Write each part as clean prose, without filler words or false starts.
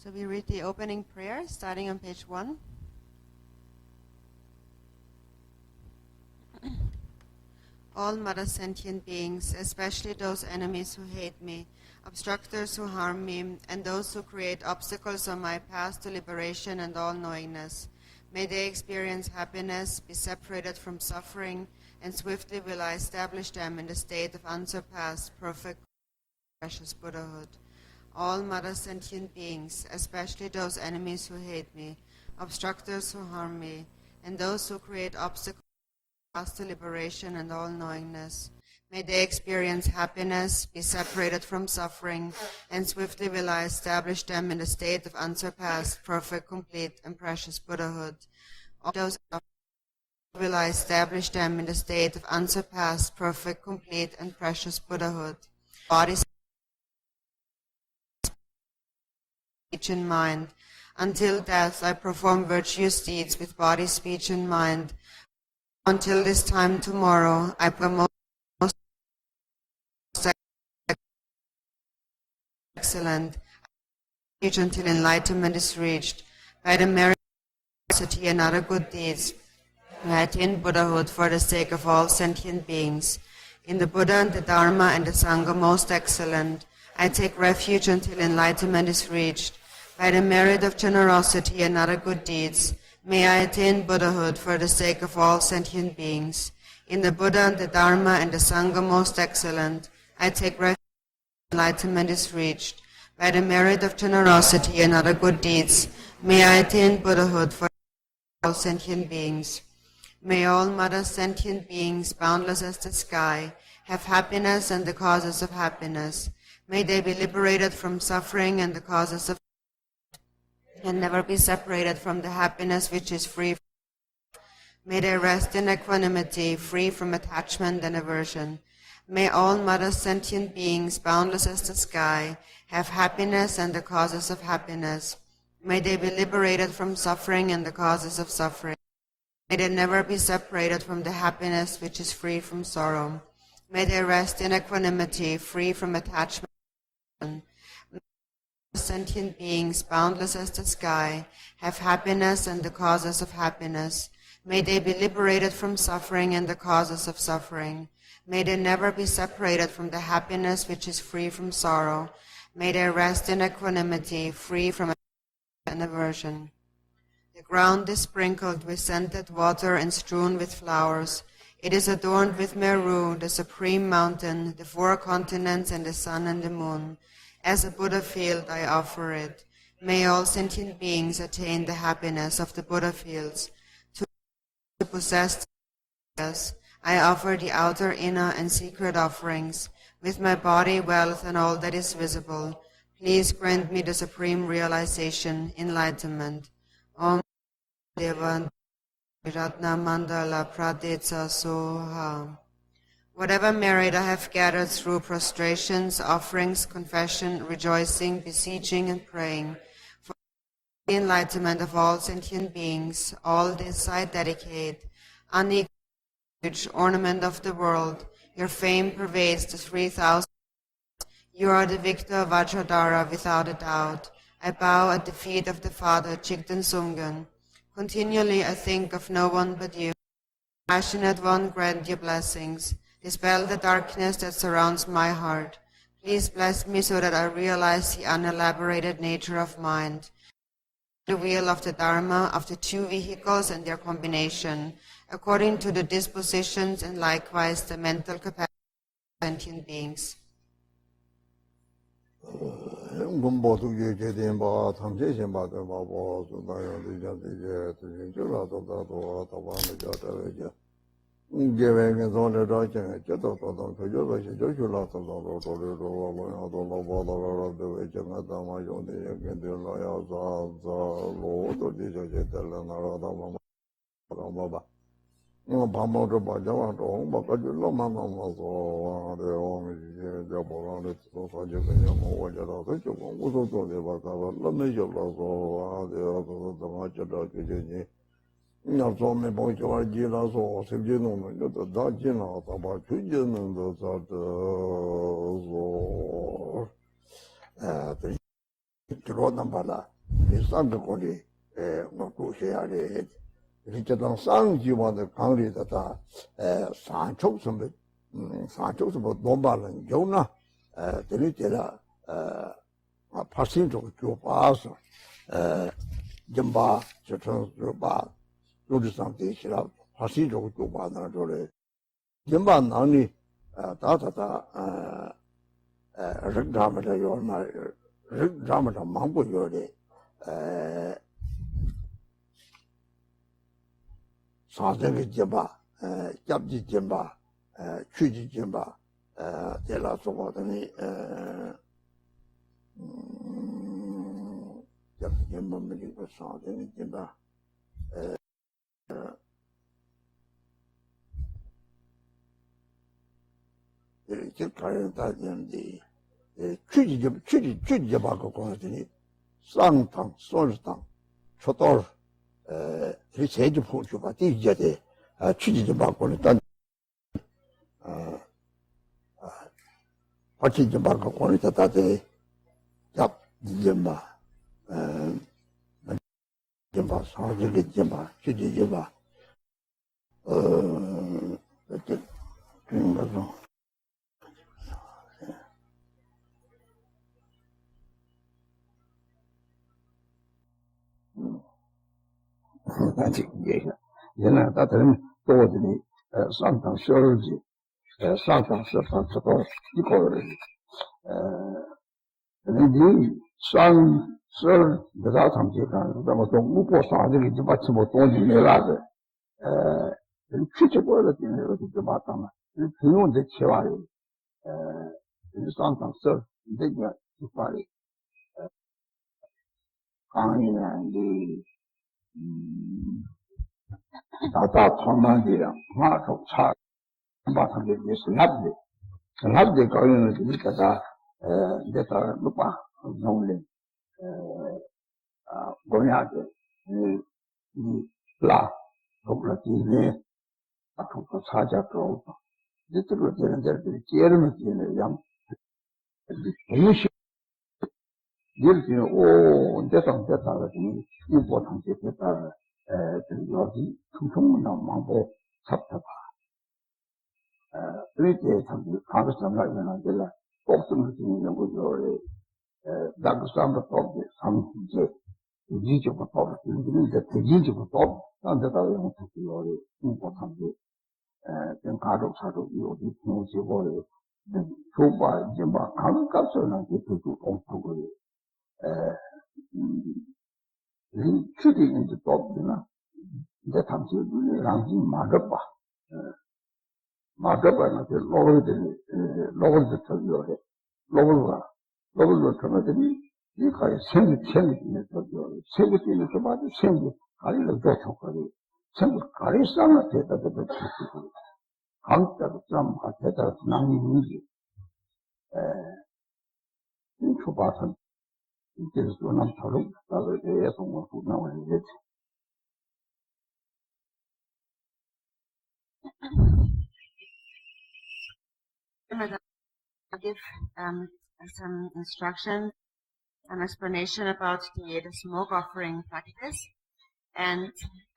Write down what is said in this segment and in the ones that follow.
So we read the opening prayer starting on page 1. All Mother sentient beings, especially those enemies who hate me, obstructors who harm me, and those who create obstacles on my path to liberation and all-knowingness, may they experience happiness, be separated from suffering, and swiftly will I establish them in the state of unsurpassed, perfect, precious Buddhahood. All Mother sentient beings, especially those enemies who hate me, obstructors who harm me, and those who create obstacles to liberation and all-knowingness, may they experience happiness, be separated from suffering, and swiftly will I establish them in the state of unsurpassed, perfect, complete, and precious Buddhahood. All those will I establish them in the state of unsurpassed, perfect, complete, and precious Buddhahood. Body, speech, and mind. Until death, I perform virtuous deeds with body, speech, and mind. Until this time tomorrow, I promote excellent until enlightenment is reached. By the merit of generosity and other good deeds, I attain Buddhahood for the sake of all sentient beings. In the Buddha and the Dharma and the Sangha most excellent, I take refuge until enlightenment is reached. By the merit of generosity and other good deeds, may I attain Buddhahood for the sake of all sentient beings. In the Buddha and the Dharma and the Sangha most excellent, I take refuge until enlightenment is reached. By the merit of generosity and other good deeds, may I attain Buddhahood for all sentient beings. May all Mother sentient beings, boundless as the sky, have happiness and the causes of happiness. May they be liberated from suffering and the causes of and never be separated from the happiness which is free. May they rest in equanimity, free from attachment and aversion. May all Mother sentient beings, boundless as the sky, have happiness and the causes of happiness. May they be liberated from suffering and the causes of suffering. May they never be separated from the happiness which is free from sorrow. May they rest in equanimity, free from attachment. Sentient beings, boundless as the sky, have happiness and the causes of happiness. May they be liberated from suffering and the causes of suffering. May they never be separated from the happiness which is free from sorrow. May they rest in equanimity, free from and aversion. The ground is sprinkled with scented water and strewn with flowers. It is adorned with Meru, the supreme mountain, the 4 continents, and the sun and the moon. As a Buddha field, I offer it. May all sentient beings attain the happiness of the Buddha fields. To possess us, I offer the outer, inner, and secret offerings. With my body, wealth, and all that is visible, please grant me the supreme realization, enlightenment. Om Devan Ratna Mandala Praditsa Soha. Whatever merit I have gathered through prostrations, offerings, confession, rejoicing, beseeching, and praying, for the enlightenment of all sentient beings, all this I dedicate, unequal ornament of the world. Your fame pervades the 3,000. You are the victor of Vajradhara without a doubt. I bow at the feet of the Father, Chigden Sungen. Continually I think of no one but you. Passionate one, grant your blessings. Dispel the darkness that surrounds my heart. Please bless me so that I realize the unelaborated nature of mind, the wheel of the Dharma, of the 2 vehicles and their combination, according to the dispositions and likewise the mental capacity of sentient beings. 상대권이 뭐고셔야래 이제는 상지원의 강리다다 산촉섬 산촉섬 논발은 요나 들이대라 파신적 교바서 점바 저천바 요리상대시라 파신적 교바나 저래 점바 나니 다다다 르드라마다 요나 르드라마다 망고 요래 사정의 점바 잡지 점바 취지 점바 대라 소거더니 잡지 점바 미리고 사정의 점바 이렇게 가는 다는데 취지 점바 갖고 하더니 쌍탕 소르탕 초돌 이 제주 포주가 뒤져대 취지 좀 바꾸는 딴 같이 좀 바꾸는 다다데 잡 좀봐 좀봐 사진이 좀봐 취지 좀봐 이렇게 그런 거죠. 아직 얘는 다들 또들이 상당 쇼르지 상당 쇼르도 이거를 이 상설 내가 담지가 너무 좀 우보 사들이 좀 같이 뭐 돈이 내라서 취직을 되는 것도 좀 맞다만 이 비용도 채와요 이 상당 설 내가 주파리 강의는 이 다다 통만이랑 마속 차 마상게 예술합데 합데 거기는 진짜다 데이터 루파 농래 고냐게 이라 고플라티네 아토코 사자도 이들로 되는 데들 제르는 되는 양 무시 이렇게 오 대상가 이보 상태 됐다 여기 충청문나 망보 잡다봐 그렇게 참 가르쳐가 있는 데라 꼭좀 지는 거죠 다그스탄도 또 삼제 이지도 또 인도네시아 대지도 또 단다가 용도 요리 이보 상태 좀 가족사도 요리 통지고 조바 이제 막 감각서는 그것도 엄청나고 이 추리는 또 없나 이제 당시 랑지 마더봐 마더바는 그 로버들 저기요 로버가 저거들이 이거에 생기는 저기요 생기는 저 봐도 가리를 쫓아가고 가리 싸면 되다도 그렇고 강자도 좀 하다가 남이지 이 초바선 이제서 남 서로 나를 대해서 뭐 나오는 게 I'll give some instruction, some explanation about the smoke offering practice. And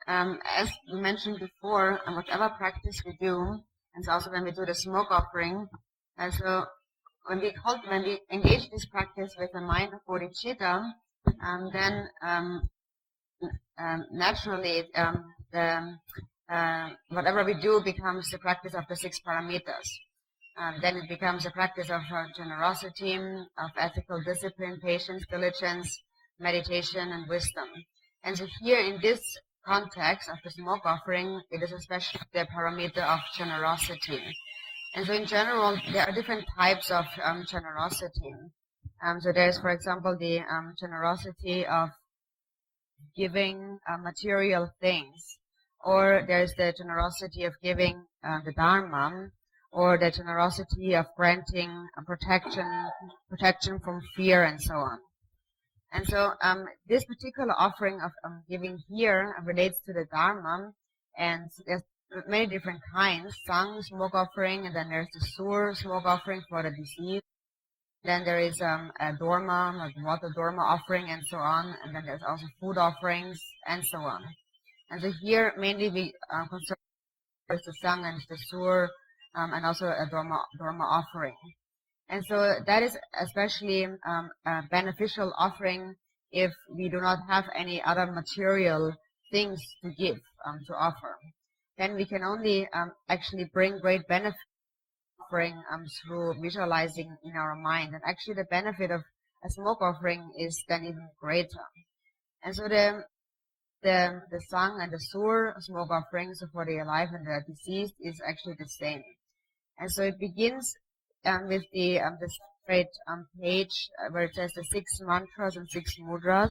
as we mentioned before, whatever practice we do, and so also when we do the smoke offering, so when we engage this practice with the mind of bodhicitta, then naturally whatever we do becomes the practice of the 6 paramitas. Then it becomes a practice of generosity, of ethical discipline, patience, diligence, meditation, and wisdom. And so here in this context of the smoke offering, it is especially the paramita of generosity. And so in general, there are different types of generosity. So there's, for example, the generosity of giving material things, or there's the generosity of giving the dharma, or the generosity of granting protection from fear, and so on. And so this particular offering of giving here relates to the dharma, and there's many different kinds: sang smoke offering, and then there's the sur smoke offering for the deceased, Then there is a dorma, like water dorma offering and so on. And then there's also food offerings and so on. And so here mainly we concern with the sang and the sur, and also a dorma offering. And so that is especially a beneficial offering if we do not have any other material things to give, to offer. Then we can only actually bring great benefit offering through visualizing in our mind. And actually the benefit of a smoke offering is then even greater. And so the sang and the sur smoke offerings for the alive and the deceased is actually the same. And so it begins with the separate page where it says the 6 mantras and 6 mudras.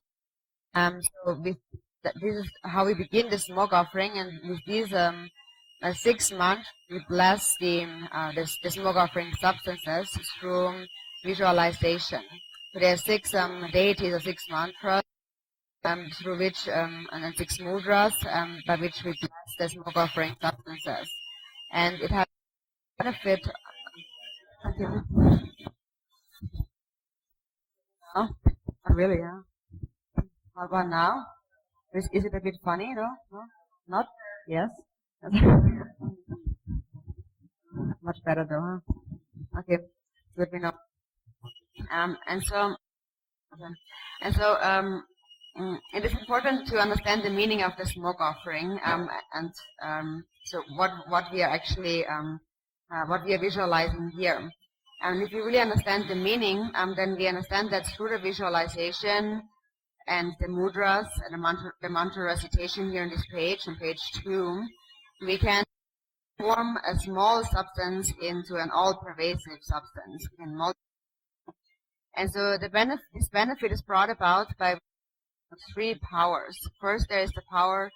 So with this is how we begin the smoke offering, and with these 6 mantras, we bless the smoke offering substances through visualization. So there are 6 deities or 6 mantras through which and then 6 mudras by which we bless the smoke offering substances, and it has benefit. Oh, really? Yeah. How about now? Is it a bit funny? No? No? Not? Yes? Much better though, huh? Okay. Let me know. And so, okay. And so, it is important to understand the meaning of the smoke offering, and so what we are actually, what we are visualizing here. And if you really understand the meaning, then we understand that through the visualization and the mudras and the mantra recitation here on this page, on page 2, we can form a small substance into an all-pervasive substance. And so this benefit is brought about by 3 powers. First, there is the power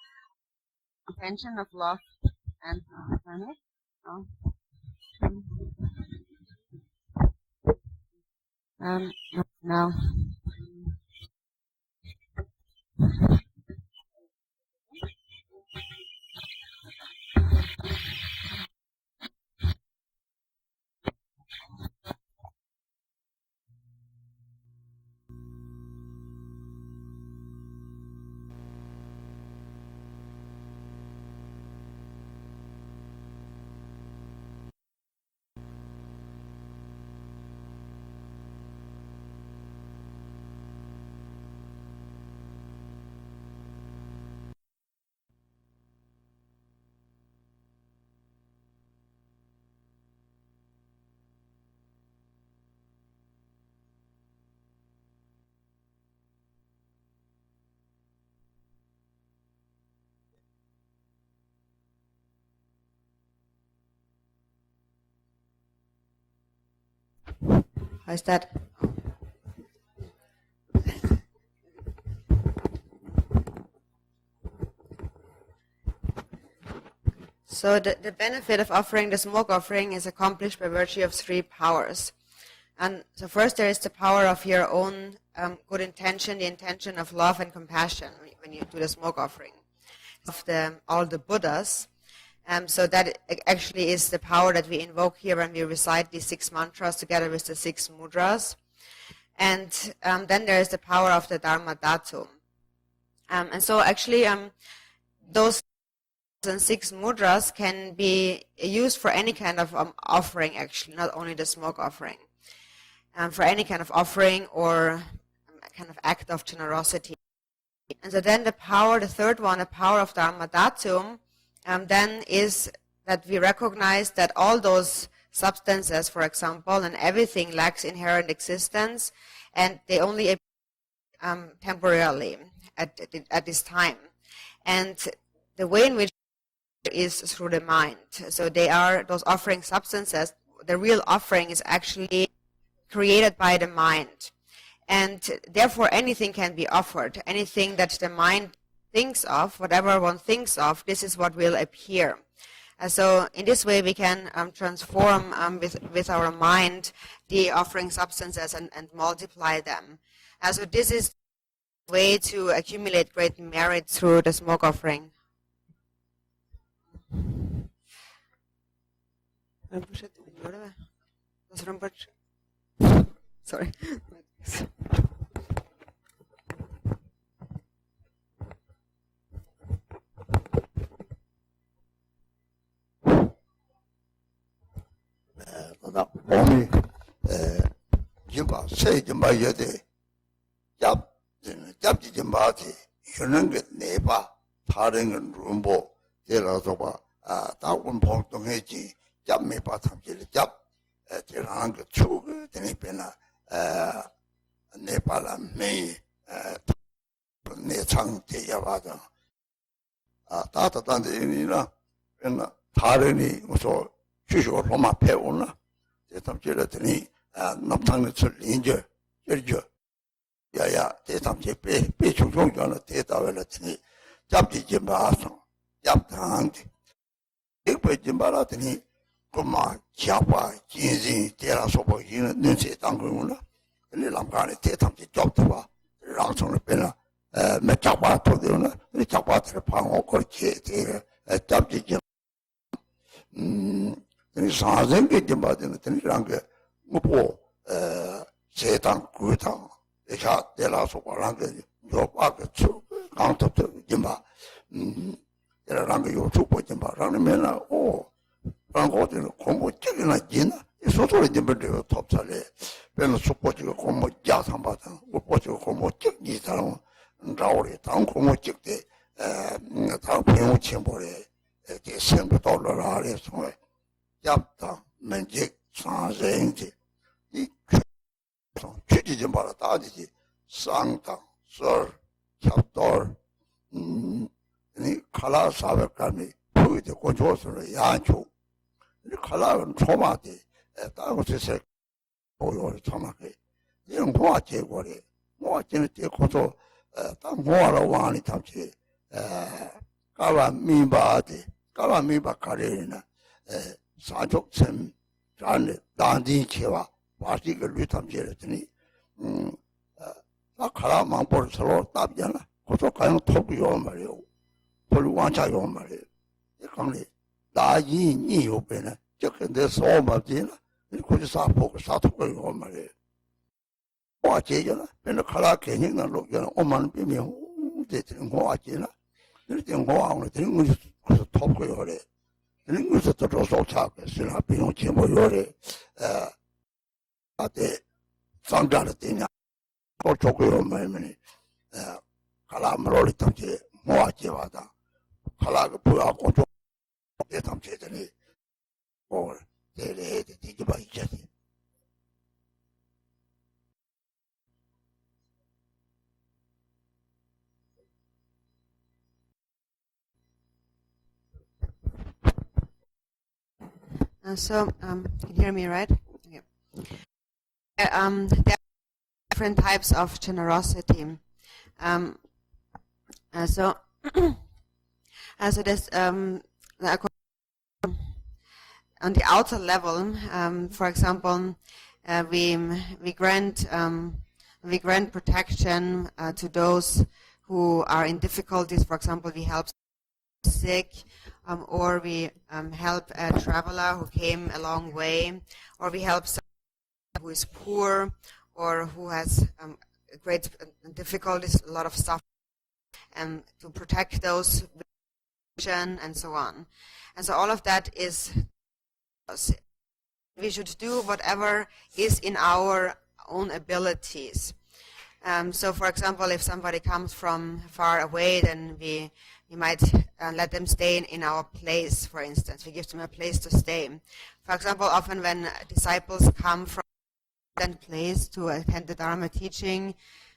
of attention, of love, and now. How is that? So the benefit of offering the smoke offering is accomplished by virtue of 3 powers. And so first there is the power of your own good intention, the intention of love and compassion when you do the smoke offering of all the Buddhas. So that actually is the power that we invoke here when we recite these 6 mantras together with the 6 mudras. And then there is the power of the Dharma Dhatu. And so actually those 6 mudras can be used for any kind of offering, actually, not only the smoke offering. For any kind of offering or kind of act of generosity. And so then the power, the third one, the power of Dharma Dhatu, then is that we recognize that all those substances, for example, and everything lacks inherent existence, and they only appear temporarily at this time. And the way in which is through the mind. So they are those offering substances. The real offering is actually created by the mind. And therefore anything can be offered. Anything that the mind thinks of, whatever one thinks of, this is what will appear. So in this way we can transform with our mind the offering substances and multiply them. So this is the way to accumulate great merit through the smoke offering. Sorry. Only Jimba say Jimba Yede Jab Jimbati, Yunanga Neba, Taring and Rumbo, De La Soba, Tawun Pong Heji, Jab Me Batam Jab, Tiranga Chug, Tenipena, Nepala Me, Nechang Teyavada, Tata Tandina, and Tarini was all Shusho Roma Peona, the Tamjilani, Namtang Injure, Yerja. 야야 대삼제 배 중종전의 대다wellatini 잡지 좀 봐서 잡당한데 이거 좀 봐라더니 그만 잡아 진진 대라서 보이는 눈치 당근구나 근데 남간에 대삼제 잡도 봐 랑송을 빼나 몇 잡아 도되나 이 잡아들 방어 그렇게 대 잡지 좀이 사생게 좀 봐더니 랑게 뭐 세당 구당 자, 내라서 말한게 요밖에 주 강토도 좀봐. 내라는 요 주고 좀 봐라면은 방고들 공부 찍이나 지나. 이 소소리 좀 버려 톱살에. 배는 속고지고 공부 자상 받아. 못고지고 공부 찍기 사람 나오리 당 공부 찍대. 당 배우 침보래. 이제 생부 돌아라 그래서 잡다 면직 상생지 이 취지 좀 봐라 따지지 쌍당 썰 캡돌 이 칼라 사백감이 보이대 고조서를 야주 이 칼라는 초마대 다른 곳에서 보여를 참하게 이런 고아 제거리 모아지는 때 고조 땅 모아라 와니 탐지 까와 미바 가리나 사족sem 잔에 단디케와 바지가 루탐제랬더니 나 가라 망보를 서로 답잖아. 고소 가용 토부요 말이요. 볼완차요 말이요. 이 강리 나이 니 요배는 저근데 소마지나 이 고지 사포고 사토고요 말이요. 와 제잖아. 맨날 가라 괜히는 로견 오만 비면 되는 거 같지나. 이렇게 고아오는 되는 거 그래서 토부요 그래. 이런 것도 또 소차게 쓰나 비용 제모 요래 아때 상자를 때냐 또 조고요 말면이 칼라므로리 탐지 모아지와다 칼라가 부하고 좀 탐지더니 뭘 대래 뒤집어 있지. Can you hear me, right? Okay. There are different types of generosity. So there's on the outer level, for example, we grant protection to those who are in difficulties. For example, we help sick, or we help a traveler who came a long way, or we help someone who is poor or who has great difficulties, a lot of stuff, and to protect those and so on. And so all of that is, we should do whatever is in our own abilities. So for example, if somebody comes from far away, then we might let them stay in our place, for instance. We give them a place to stay. For example, often when disciples come from a place to attend the Dharma teaching,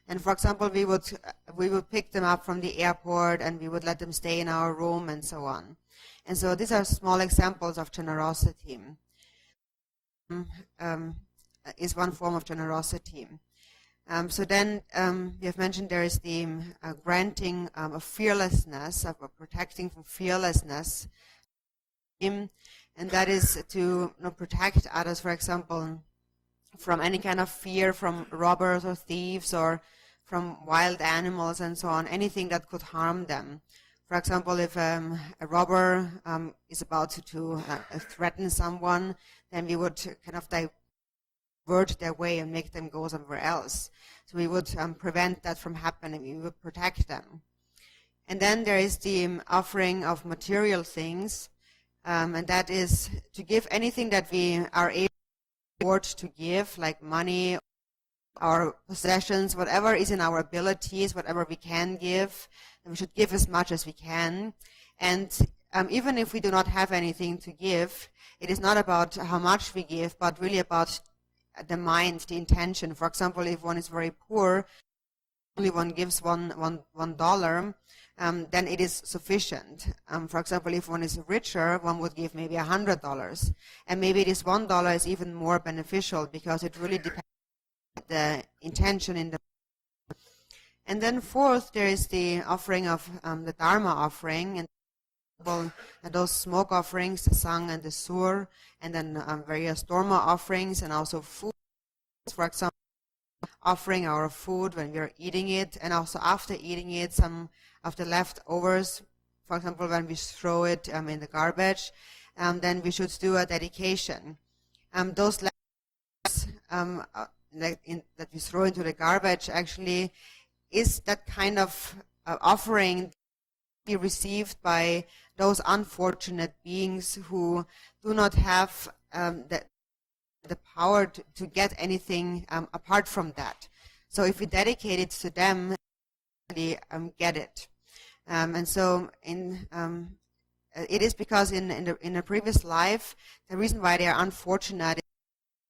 and for example, we would pick them up from the airport and we would let them stay in our room and so on. And so these are small examples of generosity. Is one form of generosity. So then we have mentioned there is the granting of fearlessness, of protecting from fearlessness, and that is to protect others, for example, from any kind of fear from robbers or thieves or from wild animals and so on, anything that could harm them. For example, if a robber is about to threaten someone, then we would kind of divert their way and make them go somewhere else. So we would prevent that from happening. We would protect them. And then there is the offering of material things, and that is to give anything that we are able to give, like money, our possessions, whatever is in our abilities, whatever we can give, and we should give as much as we can. And even if we do not have anything to give, it is not about how much we give, but really about the mind, the intention. For example, if one is very poor, only one gives $1, then it is sufficient. For example, if one is richer, one would give maybe $100, and maybe this $1 is even more beneficial because it really depends on the intention in the. And then fourth, there is the offering of the Dharma offering, and those smoke offerings, the sang and the sur, and then various Dharma offerings, and also food. For example, offering our food when we are eating it, and also after eating it, some of the leftovers, for example, when we throw it in the garbage, then we should do a dedication. Those leftovers that we throw into the garbage actually is that kind of offering be received by those unfortunate beings who do not have the power to get anything apart from that. So if we dedicate it to them, they get it. And so it is because in a previous life, the reason why they are unfortunate in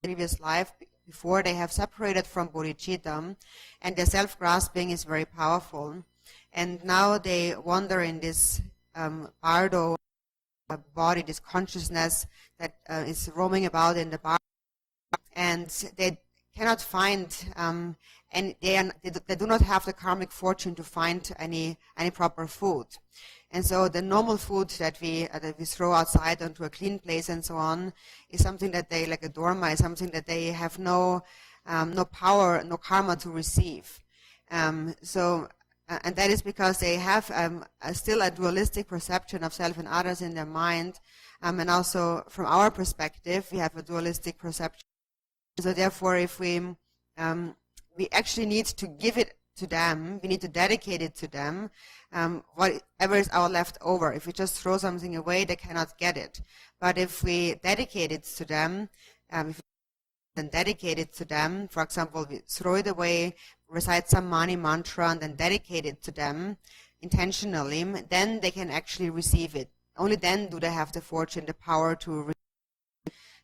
the previous life, before they have separated from bodhicitta, and their self-grasping is very powerful. And now they wander in this bardo body, this consciousness that is roaming about in the bardo, and they cannot find and they do not have the karmic fortune to find any proper food. And so the normal food that we throw outside onto a clean place and so on is something that they, like a dharma, is something that they have no power, no karma to receive. And that is because they have still a dualistic perception of self and others in their mind, and also from our perspective we have a dualistic perception. So therefore, if we actually need to give it to them, we need to dedicate it to them, whatever is our leftover. If we just throw something away, they cannot get it. But if we dedicate it to them, for example, we throw it away, recite some mani mantra, and then dedicate it to them intentionally, then they can actually receive it. Only then do they have the fortune, the power to receive.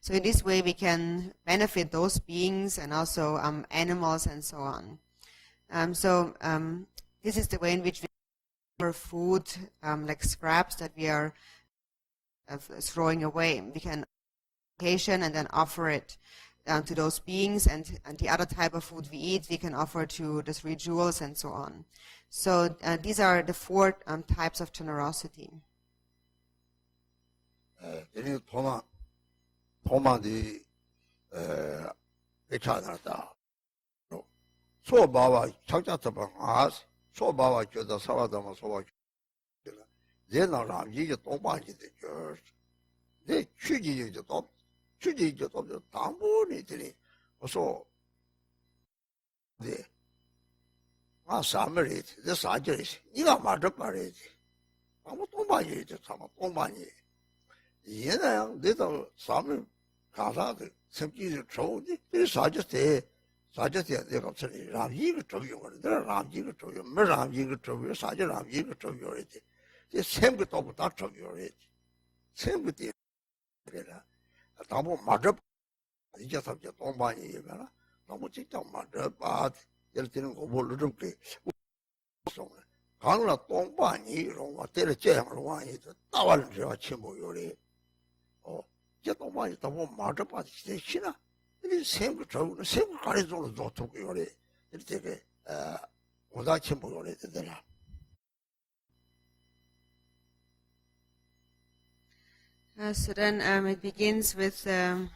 So in this way, we can benefit those beings and also animals and so on. This is the way in which we offer food, like scraps that we are throwing away. We can occasion and then offer it to those beings, and the other type of food we eat, we can offer to the 3 jewels and so on. So these are the 4 types of generosity. 도마디 배차나다 소바와 작자서방 아스 소바와 교다 사와다마 소바 제나라 이게 도마지데 저 취지죠 또 취지죠 또 당분이들이 어서 네 사마리 저 사절이 네가 맞아 말이지 아무 도마지죠 참 도마니 얘는 내가 사람 가사도 성질을 좋은데 이 사제때 내가 처리 라미가 적용을 내가 라미가 적용 뭐 라미가 적용 사제 라미가 적용이지 이 샘부터 다 적용이지 샘부터 그래라 너무 맞아 이제 sabje 동반이 얘기나 너무 직접 맞아 봐 예를 들면 거 뭘로 좀게 강라 동반이 로마 때려 제양으로 와이 따와를 제가 침모 요리 이제 또 많이 너무 맞아 빠지지 되시나 이 생각 저는 생각 가리도록 좋고 요래 이렇게 오다치 뭐래 되더라. So then it begins with the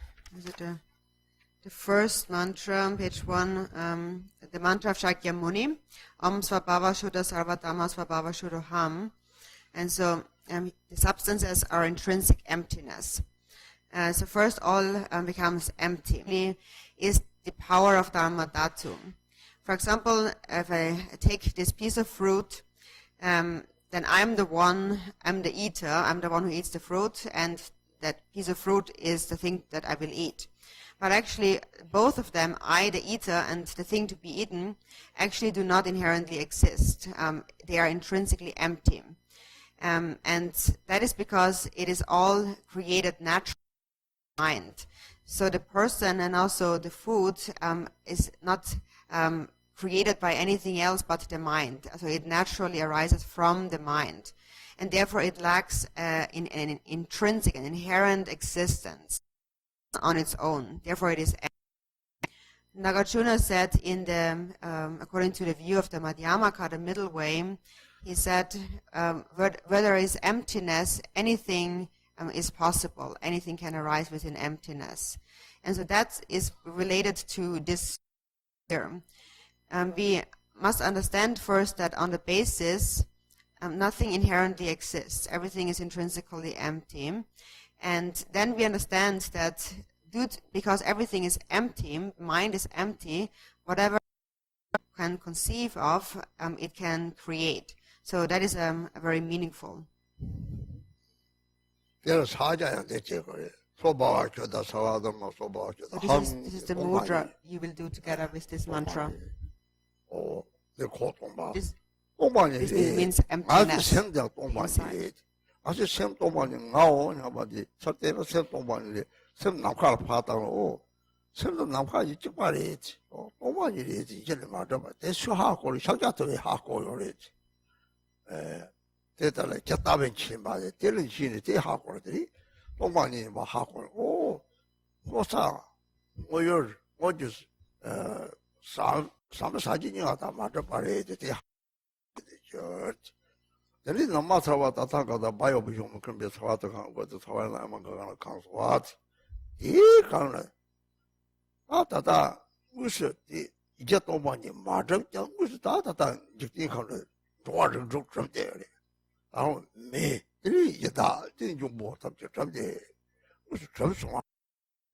first mantra, page 1, the mantra of Shakyamuni, Om Svabhava Shuddha Sarvatama Svabhava Shuddham. And so the substances are intrinsic emptiness. So first all becomes empty. Is the power of Dharma Dhatu. For example, if I take this piece of fruit, then I'm the eater, I'm the one who eats the fruit, and that piece of fruit is the thing that I will eat. But actually, both of them, I, the eater, and the thing to be eaten, actually do not inherently exist. They are intrinsically empty. And that is because it is all created naturally in the mind. So the person and also the food is not created by anything else but the mind. So it naturally arises from the mind. And therefore it lacks in an intrinsic, an inherent existence on its own. Therefore it is empty. Nagarjuna said in the, according to the view of the Madhyamaka, the middle way, he said, where there is emptiness, anything is possible. Anything can arise within emptiness. And so that is related to this term. We must understand first that on the basis, nothing inherently exists. Everything is intrinsically empty. And then we understand that because everything is empty, mind is empty, whatever can conceive of, it can create. So that is very meaningful. There is Dhargye So this is the mudra you will do together with this mantra. This means emptiness inside. 대달에 겼다벤 치마데 때는 신이 대 하고들이 동방이 뭐 하고 오 뭐사 뭐요 뭐지 사진이 하다 맞아 봐야 돼 저 내리 넘어 사와다 타가다 바이오 비용 그런 게 사와다 간 것도 사와나만 가는 강소와 이 가는 아다다 무슨 이제 동방이 맞아 저 무슨 다다다 이제 가는 도와를 좀 돼요然后没，一大这就摸他就这么的，我是真说，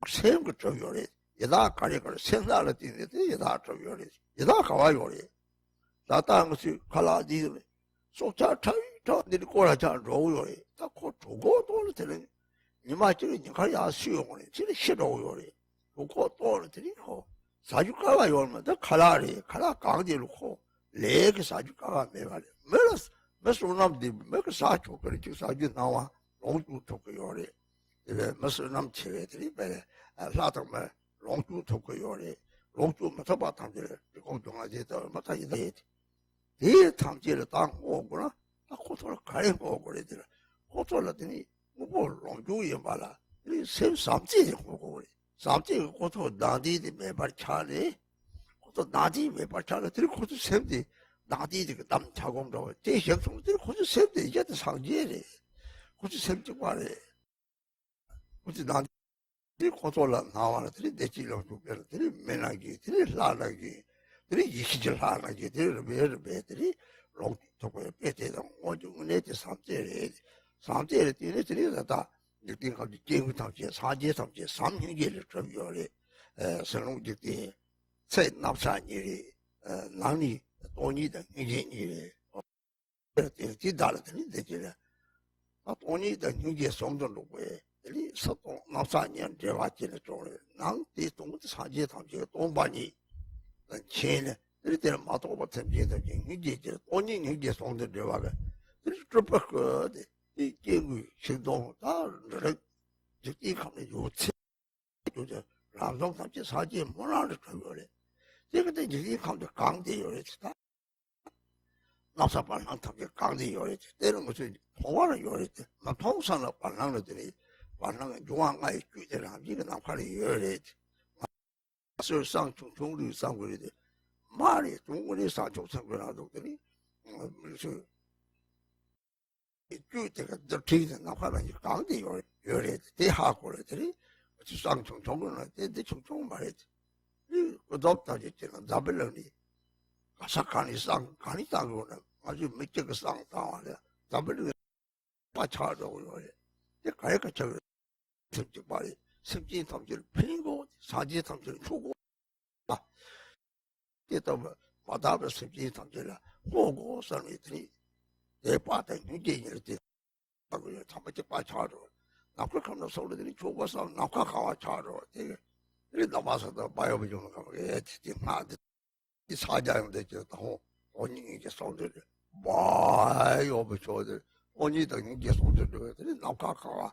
三个正月的，一大干的个，现在了的这一大正月的，一大干完月的，那当我去看哪地的，说这你的过来讲肉月的，他可足够多了的人，你妈这个你看也虚用的，这个吃肉月的，足够多了的人好，啥就干完月嘛，他看哪里，看哪干的了好，那个啥就干完没完了，没了。Mesurnamdi, make a such a critic sergeant now, long to Tokyo. Mesurnam Chivetri, a lot of my long to Tokyo, long to Matabatam, the Contonator, Matay. Dear Tamjil Tang Ogura, a quarter carrying over it. Quarter Latini, long to Yambala. It seems something, something quarter Dadi, the Maber Charlie, quarter Dadi, Maber Charlie, 3/4 70. 나디 그 남차공도 대형성들이 고주 셈데 이게 상제래 고주 셈지 말에 고주 나디 고조라 나와들이 내지로 두별들이 매나기들이 라라기 들이 이시질 라라기들이 매들이 롱토고에 빼대던 오중내지 삼제래 뒤에들이 다 일등까지 게임부터지 사제성제 삼형제를 좀 요래 선롱직대 새 납산일이 나니 돈이 된 인생이 그렇게 달라더니 되지라 아 돈이 된 인제 성도로 왜 이 서동 나사년 제와지는 쪽에 낭디 동도 사제 탐지 돈반이钱이들 마도 같은 게도 인제 돈이 인제 성도 제와가 그렇게 그 이게 신동 다 이 감에 요체 요제 남성 탐지 사제 뭐라를 그거래 이것도 이제 감도 강대 요랬다 나사 반랑 탐지 강대 요랬지 때는 것이 통화를 요랬지 막 통산을 반랑들이 반랑의 중앙가에 규제를 하기가 나팔이 요랬지 설상 중종류 상거리데 말이 중국의 사족 상거라도더니 무슨 규제가 저기서 나팔이 강대 요랬지 대하고들이 쌍총 정권을 때 총총 말했지 그 덥다 했잖아 잡을려니 가사간이 간이 땅거는 아주 몇 개가 쌍 땅하네 잡을려 빠차도 요래 이 가야가 저 말이 심지 탐지를 피고 사지 탐지를 주고 그때 뭐 마다베 심지 탐지를 보고 사람들이 내 빠다 유지를 때 하고 참지 빠차로 나그 그런 소리들이 죽어서 나가 가와 차로 되게 이 남아서도 봐요 보는 거 예, 진짜 이 사자인데 저도 언니 이제 소리를 봐요 보셔들 언니 등이 이제 소리를 나가 가와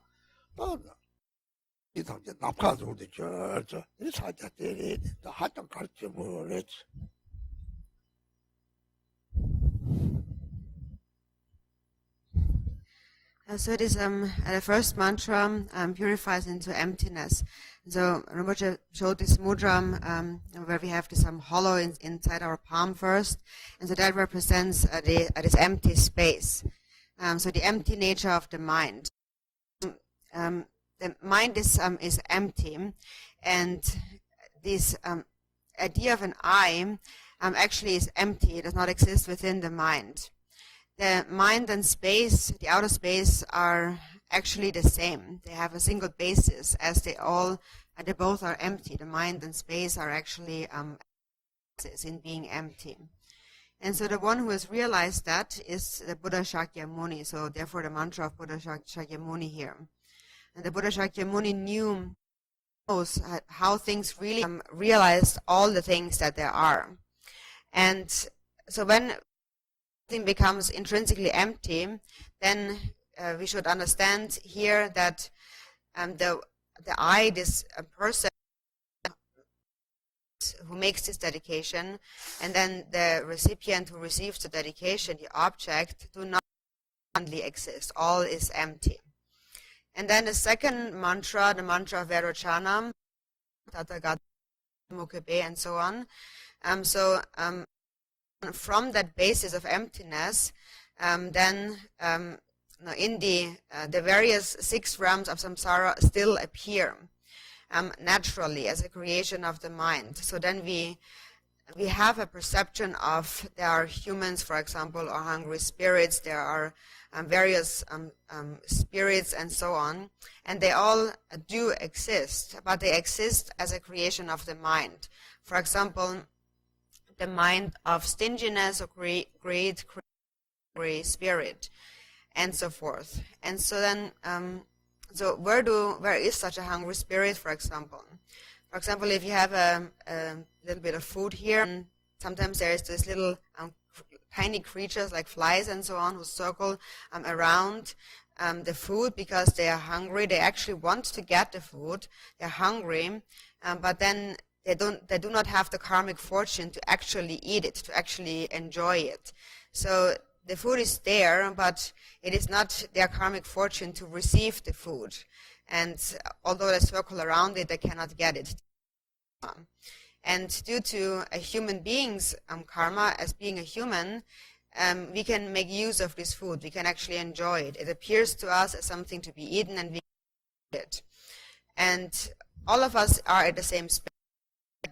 이 당제 남가서 저 이 사자들이 하던 가르쳐 보랬지. So it is the first mantra purifies into emptiness. So Rinpoche showed this mudra where we have this hollow inside our palm first, and so that represents this empty space. So the empty nature of the mind. The mind is empty, and this idea of an I actually is empty. It does not exist within the mind. The mind and space, the outer space, are actually the same. They have a single basis, as they both are empty. The mind and space are actually in being empty. And so the one who has realized that is the Buddha Shakyamuni. So therefore the mantra of Buddha Shakyamuni here. And the Buddha Shakyamuni knows how things really realized all the things that there are. And so when something becomes intrinsically empty, then we should understand here that the I, this person who makes this dedication, and then the recipient who receives the dedication, the object, do not exist. All is empty. And then the second mantra, the mantra of Vairocana, Tathagata Mukebe, and so on. From that basis of emptiness, then in the various 6 realms of samsara still appear naturally as a creation of the mind. So then we have a perception of there are humans, for example, or hungry spirits. There are various spirits and so on, and they all do exist, but they exist as a creation of the mind. For example, the mind of stinginess or greed, spirit, and so forth. And so then, so where is such a hungry spirit, for example? For example, if you have a little bit of food here, and sometimes there is this little tiny creatures like flies and so on who circle around the food because they are hungry. They actually want to get the food. They're hungry, but then they do not have the karmic fortune to actually eat it, to actually enjoy it. So the food is there, but it is not their karmic fortune to receive the food. And although they circle around it, they cannot get it. And due to a human being's karma, as being a human, we can make use of this food. We can actually enjoy it. It appears to us as something to be eaten, and we eat it. And all of us are at the same space.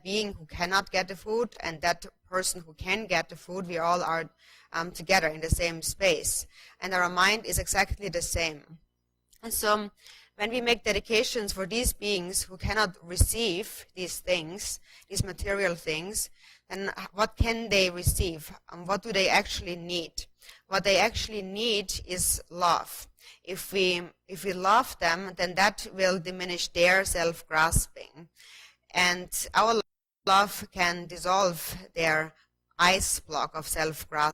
Being who cannot get the food and that person who can get the food, we all are together in the same space. And our mind is exactly the same. And so when we make dedications for these beings who cannot receive these things, these material things, then what can they receive? What do they actually need? What they actually need is love. If we love them, then that will diminish their self-grasping. And our love can dissolve their ice block of self-grasping.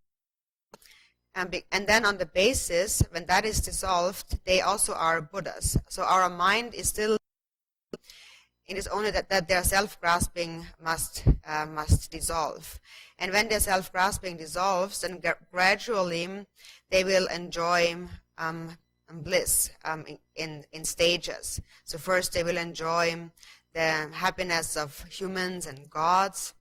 And then on the basis, when that is dissolved, they also are Buddhas. So our mind is still, it is only that their self-grasping must dissolve. And when their self-grasping dissolves, then gradually they will enjoy bliss in stages. So first they will enjoy the happiness of humans and gods,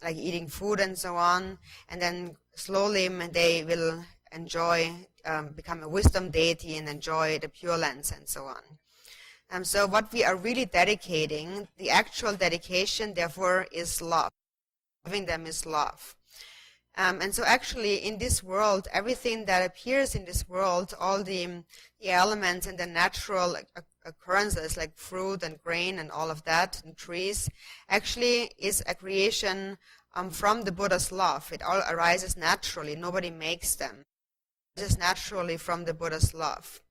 like eating food and so on, and then slowly they will enjoy, become a wisdom deity and enjoy the Pure Lands and so on. So what we are really dedicating, the actual dedication, therefore, is love. Giving them is love. And so actually in this world, everything that appears in this world, all the elements and the natural occurrences like fruit and grain and all of that, and trees, actually is a creation from the Buddha's love. It all arises naturally. Nobody makes them. It is naturally from the Buddha's love.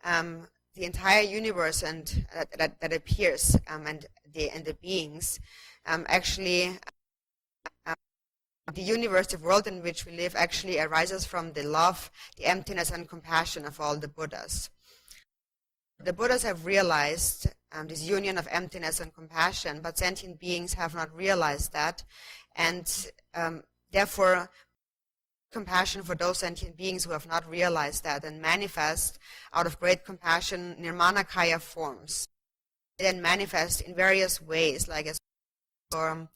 The entire universe and that appears and the beings actually. The universe, the world in which we live, actually arises from the love, the emptiness, and compassion of all the Buddhas. The Buddhas have realized this union of emptiness and compassion, but sentient beings have not realized that, and therefore compassion for those sentient beings who have not realized that and manifest out of great compassion nirmanakaya forms. They then manifest in various ways, like as or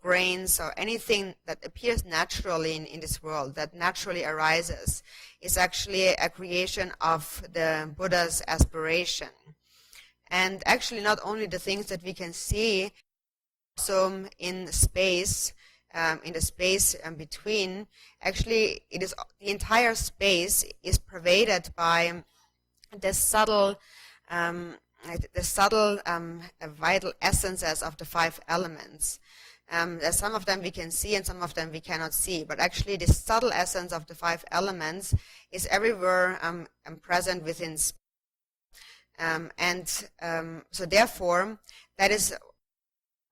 grains or anything that appears naturally in this world, that naturally arises, is actually a creation of the Buddha's aspiration. And actually not only the things that we can see, so in space, in the space between, actually it is the entire space is pervaded by the subtle vital essences of the 5 elements. Some of them we can see and some of them we cannot see, but actually the subtle essence of the 5 elements is everywhere present within space. So therefore, that is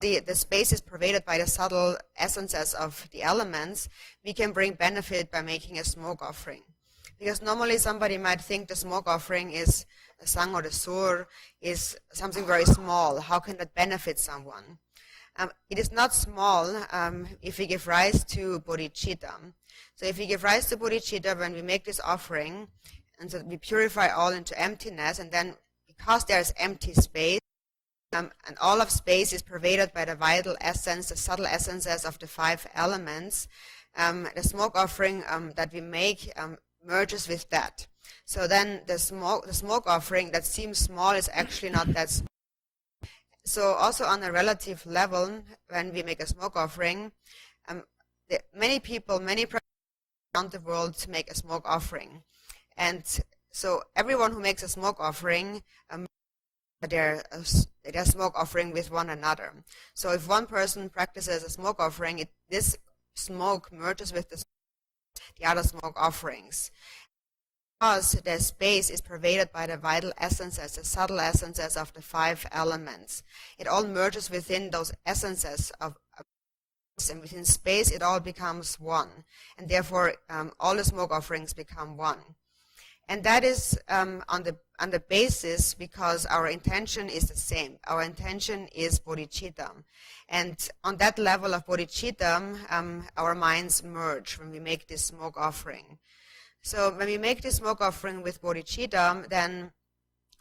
the space is pervaded by the subtle essences of the elements. We can bring benefit by making a smoke offering. Because normally somebody might think the smoke offering is a sang or the sur is something very small. How can that benefit someone? It is not small if we give rise to bodhicitta. So if we give rise to bodhicitta when we make this offering, and so we purify all into emptiness, and then because there is empty space, and all of space is pervaded by the vital essence, the subtle essences of the 5 elements, the smoke offering that we make merges with that. So then the smoke offering that seems small is actually not that small. So also on a relative level, when we make a smoke offering, many people around the world make a smoke offering. And so everyone who makes a smoke offering, they're smoke offering with one another. So if one person practices a smoke offering, this smoke merges with the other smoke offerings. Because the space is pervaded by the vital essences, the subtle essences of the 5 elements. It all merges within those essences of and within space it all becomes one. And therefore all the smoke offerings become one. And that is on the basis because our intention is the same. Our intention is bodhicitta. And on that level of bodhicitta, our minds merge when we make this smoke offering. So when we make this smoke offering with bodhicitta, then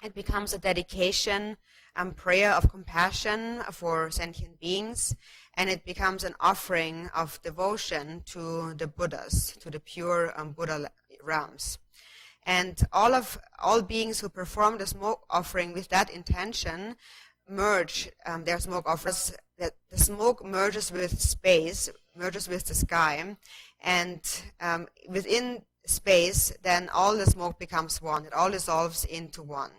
it becomes a dedication and prayer of compassion for sentient beings, and it becomes an offering of devotion to the Buddhas, to the pure Buddha realms. And all beings who perform the smoke offering with that intention merge their smoke offerings. The smoke merges with space, merges with the sky, and within space, then all the smoke becomes one. It all dissolves into one.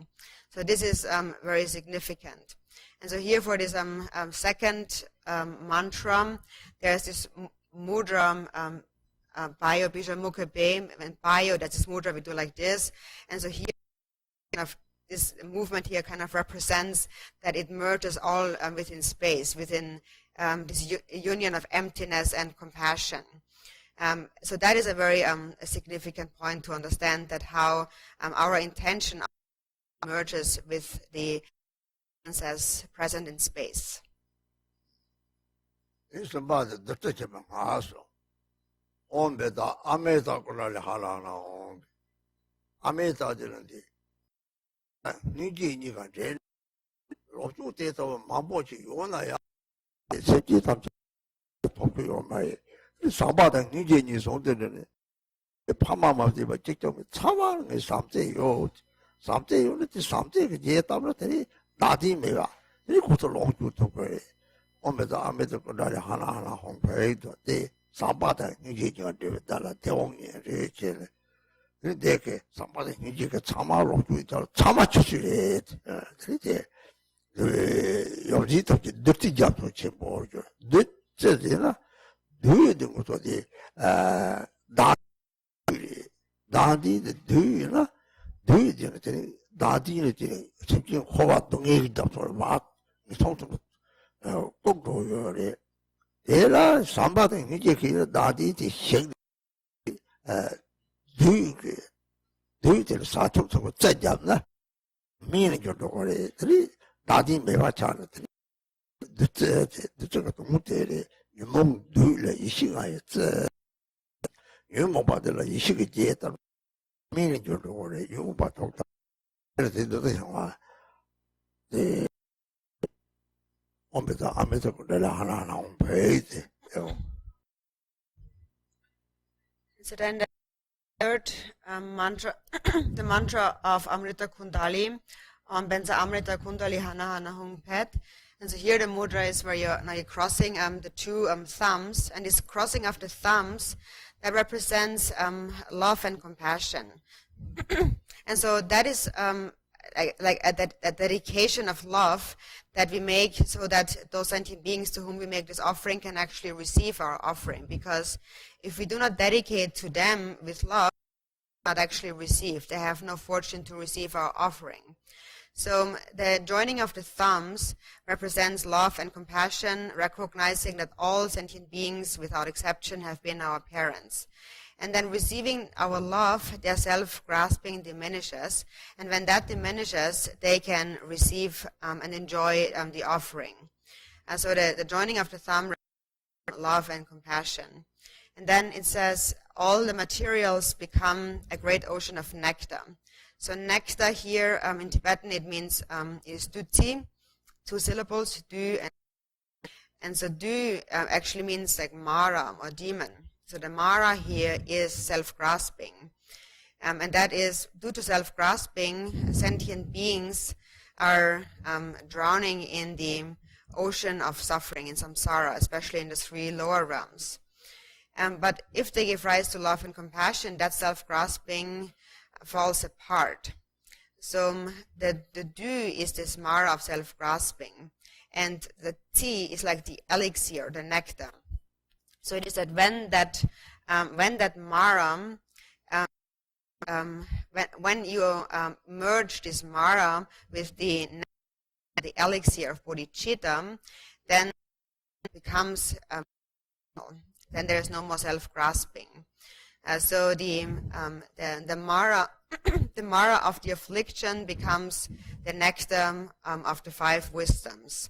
So this is very significant. And so here for this second mantra, there's this mudra, Bayo Bija Mukha Be, and Bayo, that's this mudra we do like this. And so here, kind of, this movement here kind of represents that it merges all within space, within this union of emptiness and compassion. So that is a very a significant point to understand that how our intention merges with the as present in space. It's about the Tichaman also. On the Ameta Kulali Halana on Ameta Dilandi. Niji Nigan Jen, Rosu Teta Mambochi, Yonaya, Sekitam Tokyo May, Sabata Niji is on the Pamama of the Batik, Taman is something old. Something unity, something yet I'm Dadi Mega. They go to long to pray. On the Ameta Kulali Hana Hong Pay, the Sabata Niji Dala Teong, 그런데 상반에 이제 참아로 주의다 참아 주시래. 그런데 여기도 늦지 잡고 뭐죠. 늦지나 늦는 것도 나디의 늦이나 늦이는 나디의 지금 호화 동행이다 막 통통 꼭 도요래. 에라 상반에 이제 그 나디의 생 너희들 사촉하고 짜잡나 미는 것도 그래. 나디 매화차는 늦게 동무들이 유몽 누일에 이 시간에 유몽 받으러 이 시기 제다 미는 것도 그래. 유몽 받고 그래서 너도 형아 네 아메서 그래 하나 온 베이지. So then the third mantra, the mantra of Amrita Kundali, on Benza Amrita Kundali Hana Hana Hung Pet. And so here the mudra is where you're crossing the two thumbs, and this crossing of the thumbs that represents love and compassion. And so that is like a dedication of love that we make so that those sentient beings to whom we make this offering can actually receive our offering. Because if we do not dedicate to them with love, not actually receive. They have no fortune to receive our offering. So the joining of the thumbs represents love and compassion, recognizing that all sentient beings without exception have been our parents. And then receiving our love, their self-grasping diminishes. And when that diminishes, they can receive and enjoy the offering. So the joining of the thumb represents love and compassion. And then it says, all the materials become a great ocean of nectar. So nectar here in Tibetan, it means is duti, 2 syllables, du. And so du actually means like mara or demon. So the mara here is self-grasping. And that is, due to self-grasping, sentient beings are drowning in the ocean of suffering, in samsara, especially in the 3 lower realms. But if they give rise to love and compassion, that self-grasping falls apart. So the du is this mara of self-grasping, and the ti is like the elixir, the nectar. So it is that when that mara, when you merge this mara with the elixir of bodhicitta, then it becomes then there is no more self-grasping. So the mara, the mara of the affliction becomes the nectar of the 5 wisdoms.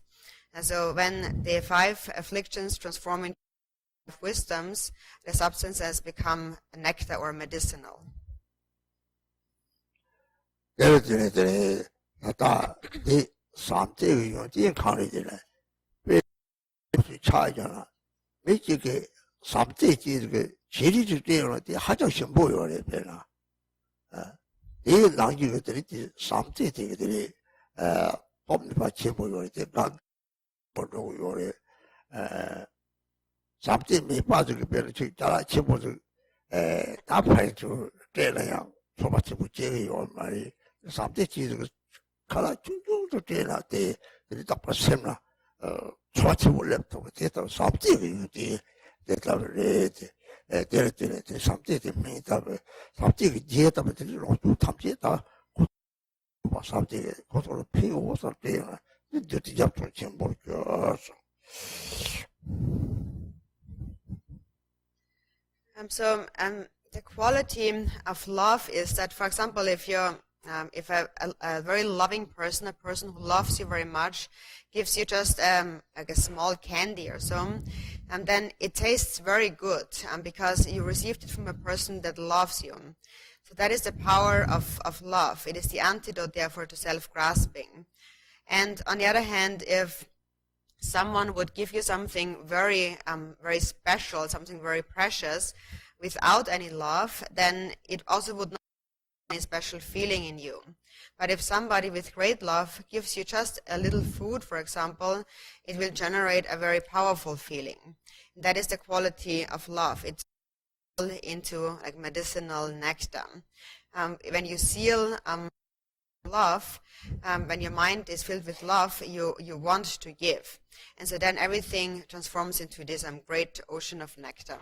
And so when the 5 afflictions transform into wisdoms, the substances become nectar or medicinal. 제리주대로한테 하정신 보여래 배나. 이 랑지들이 삼재들이 법리파 제보요래 난 보고 요래 삼재 미 빠지게 배를 지다라 제보들 다파이주 때라야 소바치 부제요 말이 삼재 지들 가라 중중도 때라때 이 답하셈나 소바치 원래부터 됐다 삼재가 이제 됐다 그래 데레데레 삼재데 메다베 삼재가 제다베 들로 탐제다 뭐 삼재 고소로 피우고서 때야 이제 잡고 좀 볼까. So the quality of love is that, for example, if you're if a very loving person, a person who loves you very much, gives you just like a small candy or so, and then it tastes very good because you received it from a person that loves you. So that is the power of love. It is the antidote, therefore, to self-grasping. And on the other hand, if someone would give you something very very special, something very precious, without any love, then it also would not have any special feeling in you. But if somebody with great love gives you just a little food, for example, it will generate a very powerful feeling. That is the quality of love. It's into like medicinal nectar. When you seal love, when your mind is filled with love, you want to give, and so then everything transforms into this great ocean of nectar.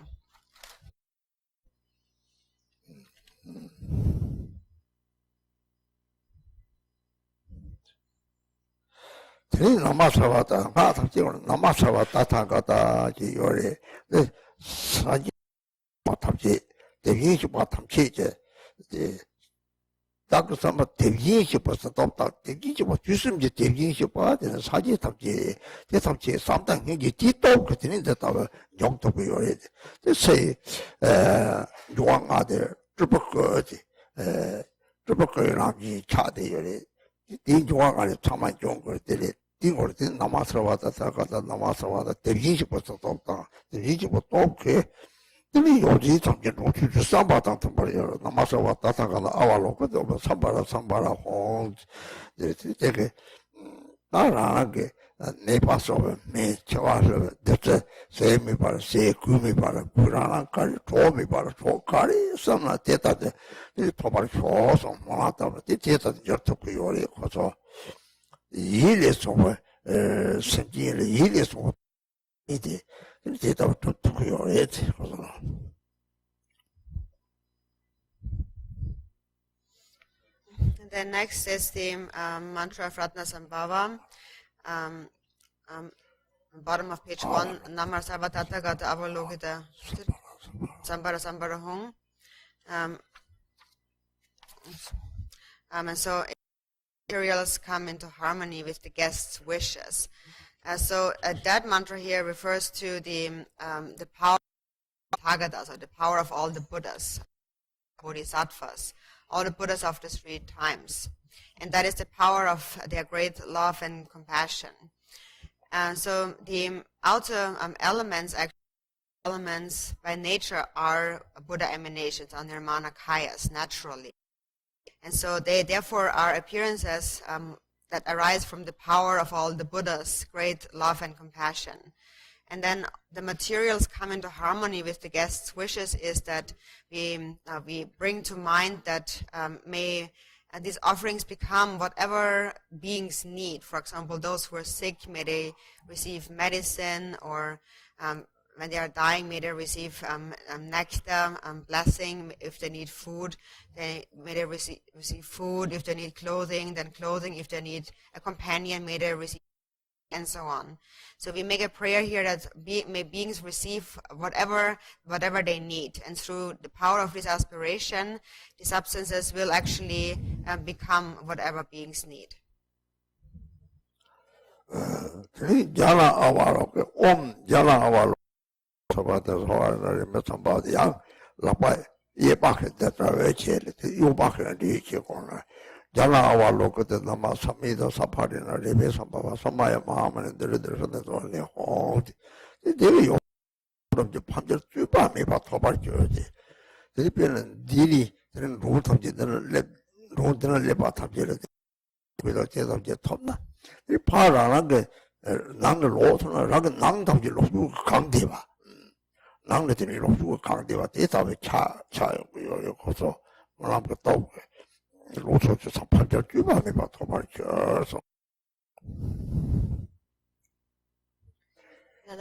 Teni namasavata, namasavata tangata ji yore, the saji matamchi, the yinshi matamchi, the Dagsama devyinshi pa satopta, devyinshi pa jusimji devyinshi pa, the saji tamchi, the tamchi, samtang hingi, di topka teni the tava, yongtoku yore, they say, yuanga de, trupaka ramji chade yore, di yuanga de chaman yongo, 띵을 된 남아서와다 다가다 남아서와다 대신시 벌써 없다 대신시 뭐 또게 근데 요지 잠깐 놓치 삼바당 통벌이요 남아서와다 다가다 아와로 그도 삼바라 홍 되게 나라게 네파서 매 저와서 됐어 세미 바라 세 구미 바라 불안한 깔 도미 바라 조카리 삼나 됐다데 이 도발 쇼서 뭐하다 됐다 저렇게 요리 가서 일에 somos sentir 일에 somos 이제 다 tutto 이제 Then next is the mantra of Ratnasambhava. Bottom of page 1, Namar Sarvatata Gata Avalokita Sambara Hung. And so materials come into harmony with the guest's wishes. So that mantra here refers to the power of Tagadas, or the power of all the Buddhas, Bodhisattvas, all the Buddhas of the 3 times. And that is the power of their great love and compassion. So the outer elements by nature are Buddha emanations, are nirmanakayas, naturally. And so they therefore are appearances that arise from the power of all the Buddhas, great love and compassion. And then the materials come into harmony with the guest's wishes is that we bring to mind that may these offerings become whatever beings need. For example, those who are sick, may they receive medicine, or when they are dying, may they receive nectar, blessing. If they need food, may they receive food. If they need clothing, then clothing. If they need a companion, may they receive, and so on. So we make a prayer here that may beings receive whatever they need, and through the power of this aspiration, the substances will actually become whatever beings need. Jala look at the Nama Samida Saparina, Rebe Sambava, Samaya Mahaman, and the Ridders only hold. The day of the Pandit Juba, me but Tobarjurdi. The Lipian Dili, then root of the Lebatabjurdi with a case of the Tonna. The Paranga, Nang Lawton, Ragan Nang of the Losu Kandiva. Nang the Losu Kandiva, this of a child, you also, Malaka Dog. The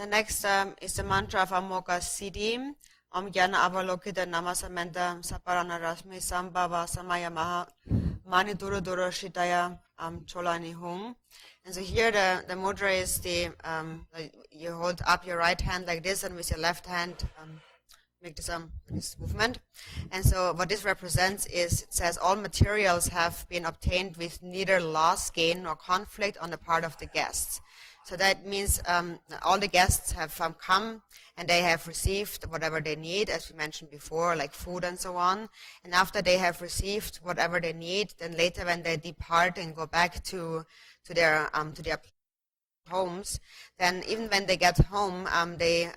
next is the mantra of Amoka Siddhi. Om Jnana Avalokita Namasamenta Saparana Rasmi Sambhava Samaya Maha Mani Duru Duru Shitaya Cholani Hum. And so here the mudra is you hold up your right hand like this, and with your left hand make this movement. And so what this represents is, it says all materials have been obtained with neither loss, gain, nor conflict on the part of the guests. So that means all the guests have come and they have received whatever they need, as we mentioned before, like food and so on. And after they have received whatever they need, then later when they depart and go back to their homes, then even when they get home, they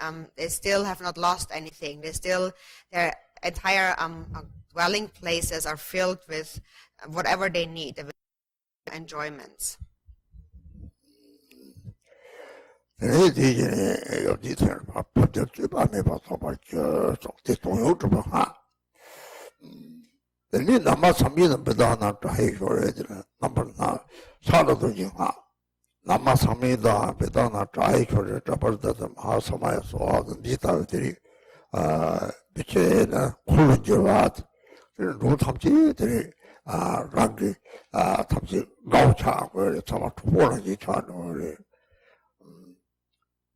still have not lost anything. Their entire dwelling places are filled with whatever they need, the enjoyments. The 좀 대통령 좀 하. 이 남아 삼미는 배다나 다해 줘야지라. 남바나 살아도 지가 남아 삼미다 배다나 다해 줘야 잡을다 마하사마야서 하던 디타들이 비체나 콜론지와트 로탐지들이 랑기 탐지 가우차 그 참아 투보라지 차노래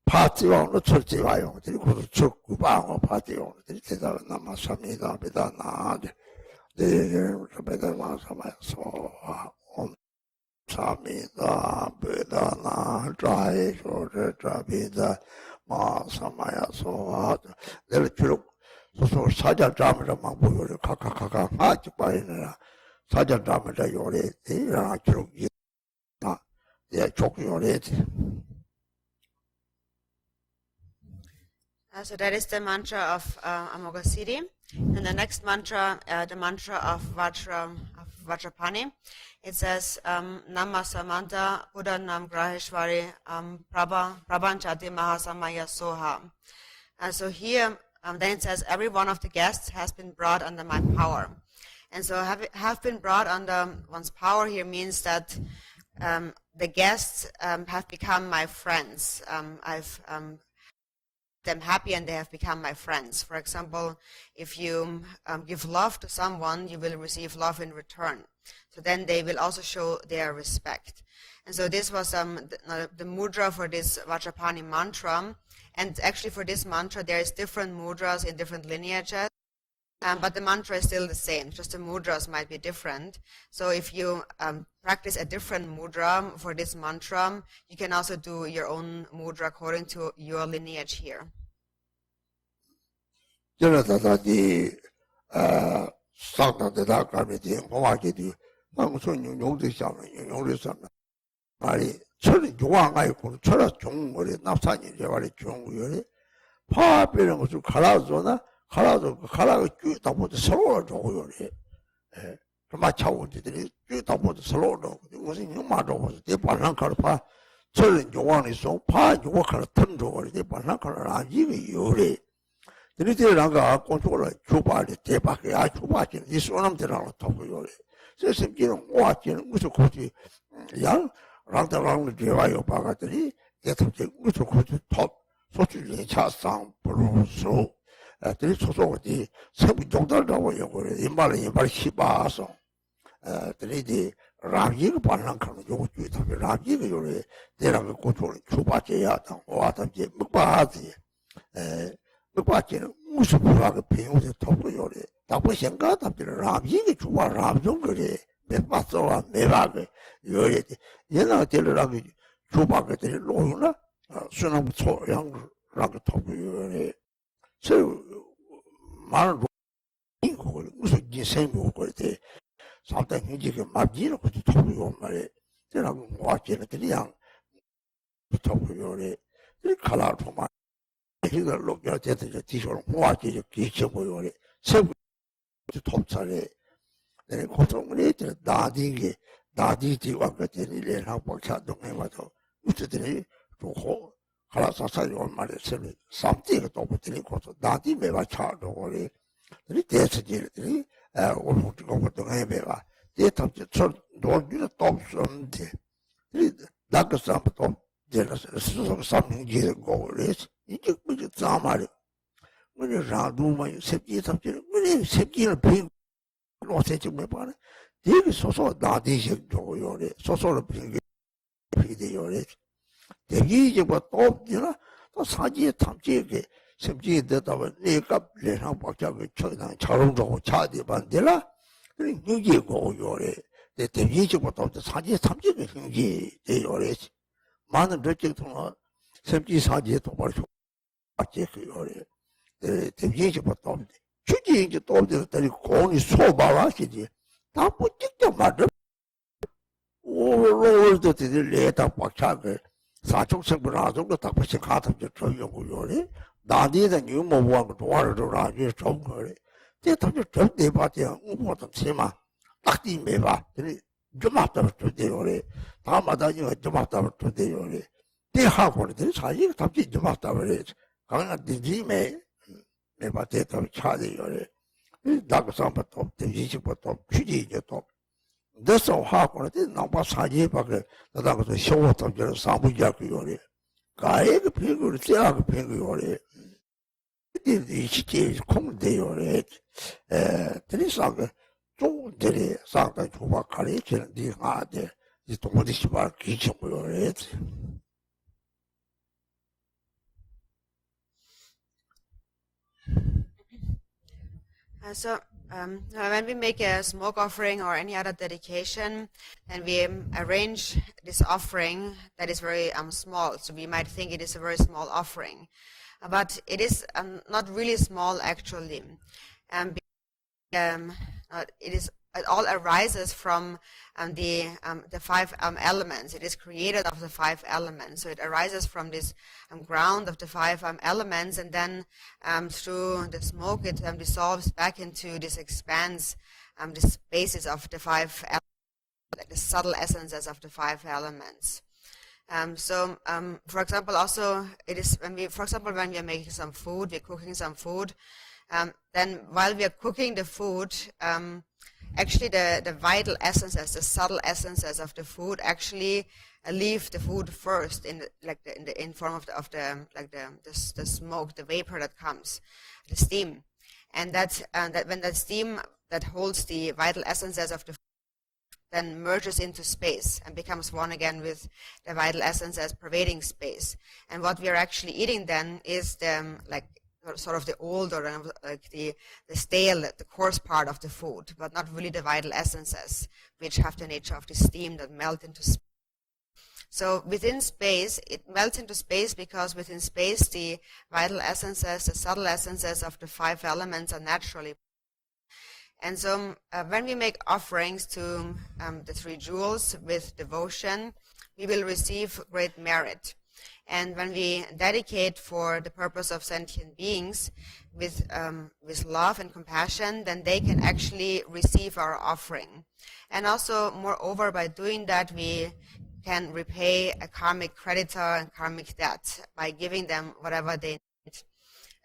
파티왕으로 철지와요. 그리고 적구방어 파티왕들이 대단한 남아삽니다. 배다나 배다마사마야서 옴사미다 배다나 자해쇼를 자비다 마사마야서 내가 주로 소소 사자잠이라만 보여요. 카카카카 아직 빠이느라 사자잠이라 요래 대라 주로 나 족 요래. So that is the mantra of Amoghasiddhi. And the next mantra, the mantra of Vajrapani, it says Nama Samanta Buddha Nam Graheshwari Prabhanchati Mahasamaya Soha. So here, then it says every one of the guests has been brought under my power. And so have been brought under one's power here means that the guests have become my friends. I've them happy and they have become my friends. For example, if you give love to someone, you will receive love in return. So then they will also show their respect. And so this was the mudra for this Vajrapani mantra. And actually for this mantra, there is different mudras in different lineages. But the mantra is still the same, just the mudras might be different. So if you practice a different mudra for this mantra, you can also do your own mudra according to your lineage here. 가라가 쭉다 보다 서로 저거요. 그마 차원들이 쭉다 보다 서로 무슨 용마도 보다 대반랑 가르파 저는 요원에서 파 요원을 던져버리 대반랑 아니게 요래. 들이들라가 controller 주바리 대박이 주바지 이 소남들하고 터고요래. 그래서 기는 와지는 무슨 고지 양 랑다랑 제와요 바가들이 대통령 무슨 고지 톱 소주의 차상 브루소 들이 소소디 세부 정도라고 요거를 이말이 시바서 들이디 라기가 발랑하는 요거 주다 라기가 요래 내가 고토를 주바제야 당 와다지 먹바지 먹바지는 무슨 부라가 배우서 덮고 요래 나쁜 생각답들 라기가 주바 라좀 그래 매바서와 매바가 요래 얘나 들라기 주바가들이 로나 수능 초양 라고 덮고 요래 저 말은 이거를 무슨 인생이 그때 상당히 이제 맞지는 것도 터고요 말에 제라고 와지는 그냥 터고요래 이 칼라로 말 이걸 놓고 제대로 뒤로 와지죠 기쳐고요래 세부 톱살에 내 고통을 이제 나디지와 같은 일을 하고 차동해 와서 우리들이 좋고 가라사사요 말에 세를 삼티가 또 붙이는 것도 나디 매가 차도고리 우리 대스지들이 오늘 그것도 해배가 대탑지 저 노기도 또 없었는데 이 나가서부터 제가 스스로 삼는지 거를 이제 그게 자말이 우리 라두만 sep기 탑지 우리 sep기를 빈 로세지 몇 번에 되게 소소 나디식 저거요래 소소를 빈게 비대요래 대기 이제 뭐또 되나 또 사지에 탐지게 습지에 되다가 내가 내랑 박자가 쳐나 자롱도 차디 반데라 그래 여기고 요래 대기 이제 뭐또 사지에 탐지게 hingi 요래 많은 저쪽 통화 습지 사지에 도발 박제 요래 대기 이제 뭐또 주지 이제 또 되더니 공이 소바와시지 다 붙직죠 맞아 오로도 되들 내다 박차게 사촉성분 아정도 딱 붙이 가슴에 저용고요래 나디는 유모부한 거 도와줘라 이제 좀 그래 대통령 좀 내봐야 우모도 세마 딱디 매봐 그래 좀 앞다고 주대요래 다마다 이거 좀 앞다고 주대요래 대하고는 사실 답지 좀 앞다고 그래 강한 디지메 내가 대답 차대 요래 다그상부터 대지식부터 규제부터 그래서 하고는 나빠 사제밖에 나다가서 쇼부터 저 사부작 요래 가에 그 핑을 떼야 그 핑을 요래 이 시제 콩대 요래 드리사가 종들이 상당 조박하리 저는 네 하데 이 동물이 시발 기적고 요래 When we make a smoke offering or any other dedication, and we arrange this offering that is very small, so we might think it is a very small offering, but it is not really small actually. It all arises from the 5 elements. It is created of the 5 elements. So it arises from this ground of the 5 elements, and then through the smoke it dissolves back into this expanse, the spaces of the 5 elements, like the subtle essences of the 5 elements. For example, also it is when we are making some food, we're cooking some food. Then while we are cooking the food, actually the vital essences, the subtle essences of the food actually leave the food first in form of the smoke, the vapor that comes, the steam, and that when that steam that holds the vital essences of the food then merges into space and becomes one again with the vital essences pervading space. And what we are actually eating then is the sort of the older and like the stale, the coarse part of the food, but not really the vital essences, which have the nature of the steam that melt into space. So within space, it melts into space because within space the vital essences, the subtle essences of the 5 elements are naturally. And so when we make offerings to the 3 jewels with devotion, we will receive great merit. And when we dedicate for the purpose of sentient beings with love and compassion, then they can actually receive our offering. And also, moreover, by doing that, we can repay a karmic creditor and karmic debt by giving them whatever they need.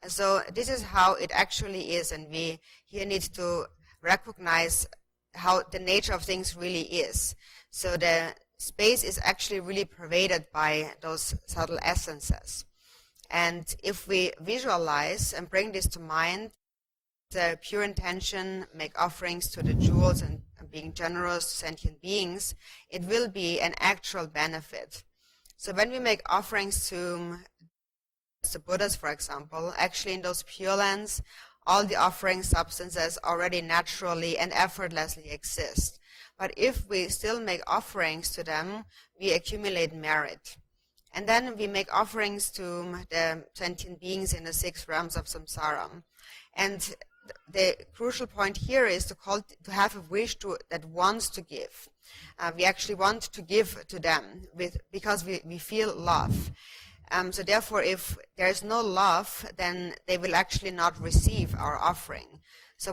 And so this is how it actually is, and we here need to recognize how the nature of things really is. So the space is actually really pervaded by those subtle essences. And if we visualize and bring this to mind, the pure intention, make offerings to the jewels and being generous to sentient beings, it will be an actual benefit. So when we make offerings to the Buddhas, for example, actually in those Pure Lands, all the offering substances already naturally and effortlessly exist. But if we still make offerings to them, we accumulate merit. And then we make offerings to the sentient beings in the 6 realms of samsara. And the crucial point here is to have a wish that wants to give. We actually want to give to them because we feel love. So therefore, if there is no love, then they will actually not receive our offering. So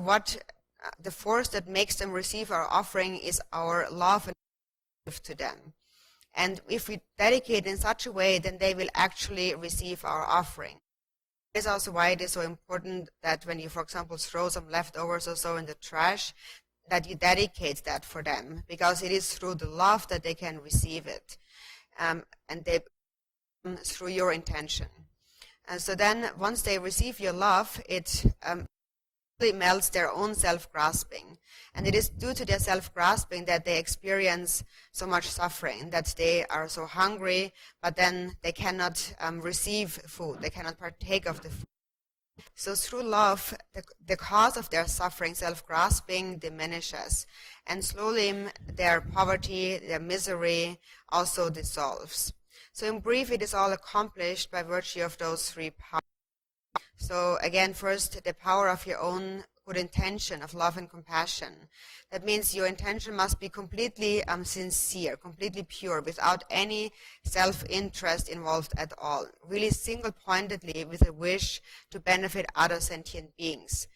the force that makes them receive our offering is our love and give to them. And if we dedicate in such a way, then they will actually receive our offering. This is also why it is so important that when you, for example, throw some leftovers or so in the trash, that you dedicate that for them, because it is through the love that they can receive it, and they through your intention. So then, once they receive your love, it melts their own self-grasping. And it is due to their self-grasping that they experience so much suffering, that they are so hungry, but then they cannot receive food, they cannot partake of the food. So through love, the cause of their suffering, self-grasping, diminishes. And slowly their poverty, their misery also dissolves. So in brief, it is all accomplished by virtue of those 3 powers. So again, first, the power of your own good intention of love and compassion. That means your intention must be completely sincere, completely pure, without any self-interest involved at all. Really single-pointedly with a wish to benefit other sentient beings,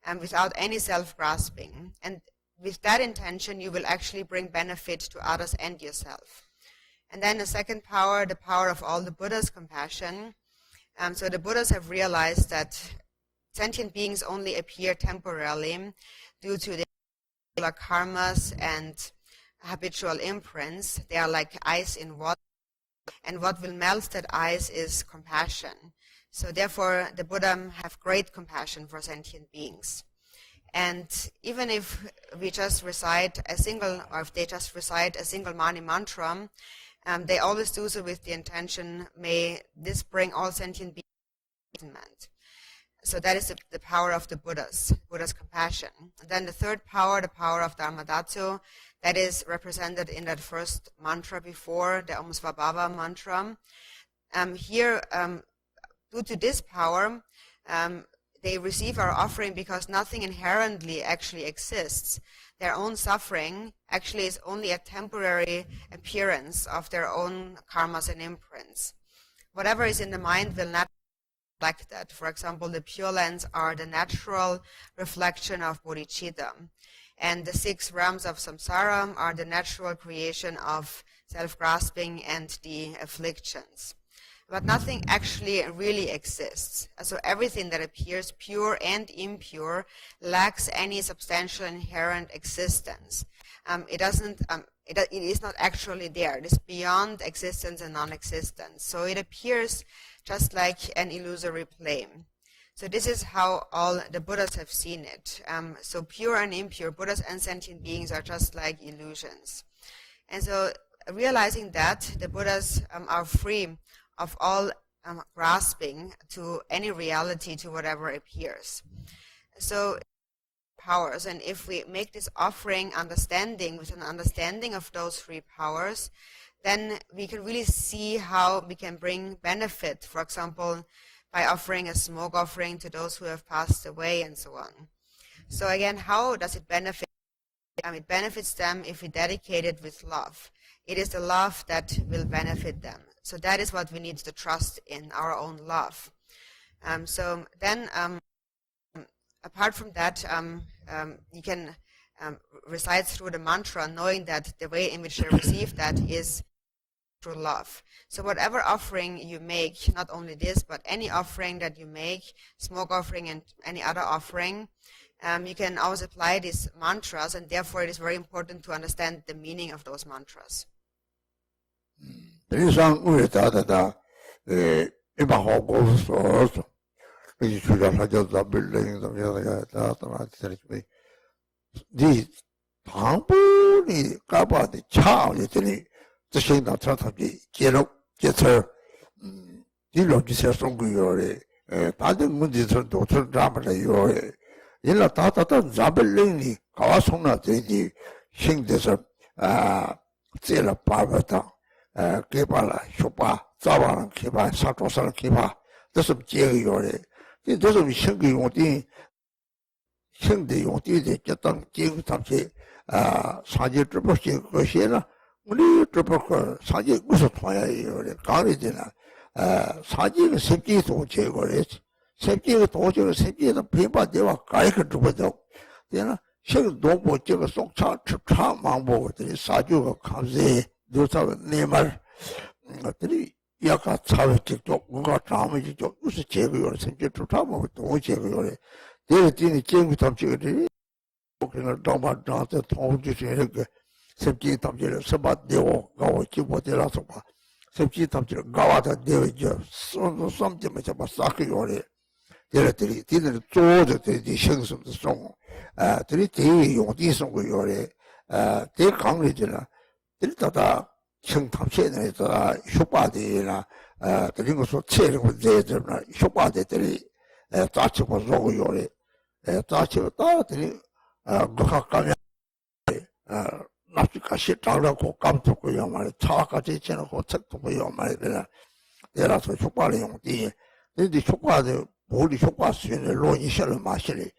and without any self-grasping. And with that intention, you will actually bring benefit to others and yourself. And then the second power, the power of all the Buddha's compassion. So the Buddhas have realized that sentient beings only appear temporarily due to their karmas and habitual imprints. They are like ice in water, and what will melt that ice is compassion. So therefore, the Buddha have great compassion for sentient beings. And even if we just recite a single, or if they just recite a single Mani mantra, they always do so with the intention, may this bring all sentient beings to enlightenment. So that is the power of the Buddha's compassion. And then the third power, the power of Dharmadhatu, that is represented in that first mantra before, the Om Svabhava mantra. Here, due to this power, they receive our offering because nothing inherently actually exists. Their own suffering actually is only a temporary appearance of their own karmas and imprints. Whatever is in the mind will not reflect that. For example, the Pure Lands are the natural reflection of bodhicitta. And the 6 realms of samsara are the natural creation of self-grasping and the afflictions. But nothing actually really exists. So everything that appears pure and impure lacks any substantial inherent existence. It is not actually there. It is beyond existence and non-existence. So it appears just like an illusory play. So this is how all the Buddhas have seen it. So pure and impure, Buddhas and sentient beings are just like illusions. And so realizing that the Buddhas are free of all grasping to any reality, to whatever appears. So powers, and if we make this offering understanding, with an understanding of those 3 powers, then we can really see how we can bring benefit, for example, by offering a smoke offering to those who have passed away and so on. So again, how does it benefit? It benefits them if we dedicate it with love. It is the love that will benefit them. So that is what we need to trust in, our own love. So then, apart from that, you can recite through the mantra, knowing that the way in which they receive that is through love. So whatever offering you make, not only this, but any offering that you make, smoke offering and any other offering, you can always apply these mantras, and therefore it is very important to understand the meaning of those mantras. Kepala, Shopa, Zawaran Kepa, Satosan Kepa, this of Jerry or it doesn't be Shingi Yoti, Shindi Yoti, the Jatan Jing Tamsi, Saji Triple Goshena, Muni Triple Saji Gusatoya or the Garidina, Saji Seki to Chegores, Seki to Seki the paper they were Kaika to the then Shing Dobo Jim Song Cha Mambo, the Saju Kamze. those are never Yaka Savage, Muga Tamaji, Usa Chegor, St. Tama, Chegor. They didn't change with objective. Talking a Doma Data, told you to 17 Tamjil, Sabat Deo, Gawa, Kibo de la Sopa, 17 Tamjil, Gawata, David, something with a Masaki or it. They didn't throw the editions of the song. 3 days, your decent with your they come with 일다다 청탐체에서 쇼바디나 그리고 소 체력을 제들나 쇼바디들이 자치고 로고요래 자치고 따들이 각각가면 납치까지 장라고 감독고요 말에 차까지 지나고 책도고요 말이라 내라서 쇼바를 용디 근데 쇼바들 머리 쇼바 수준의 로니셔를 마시리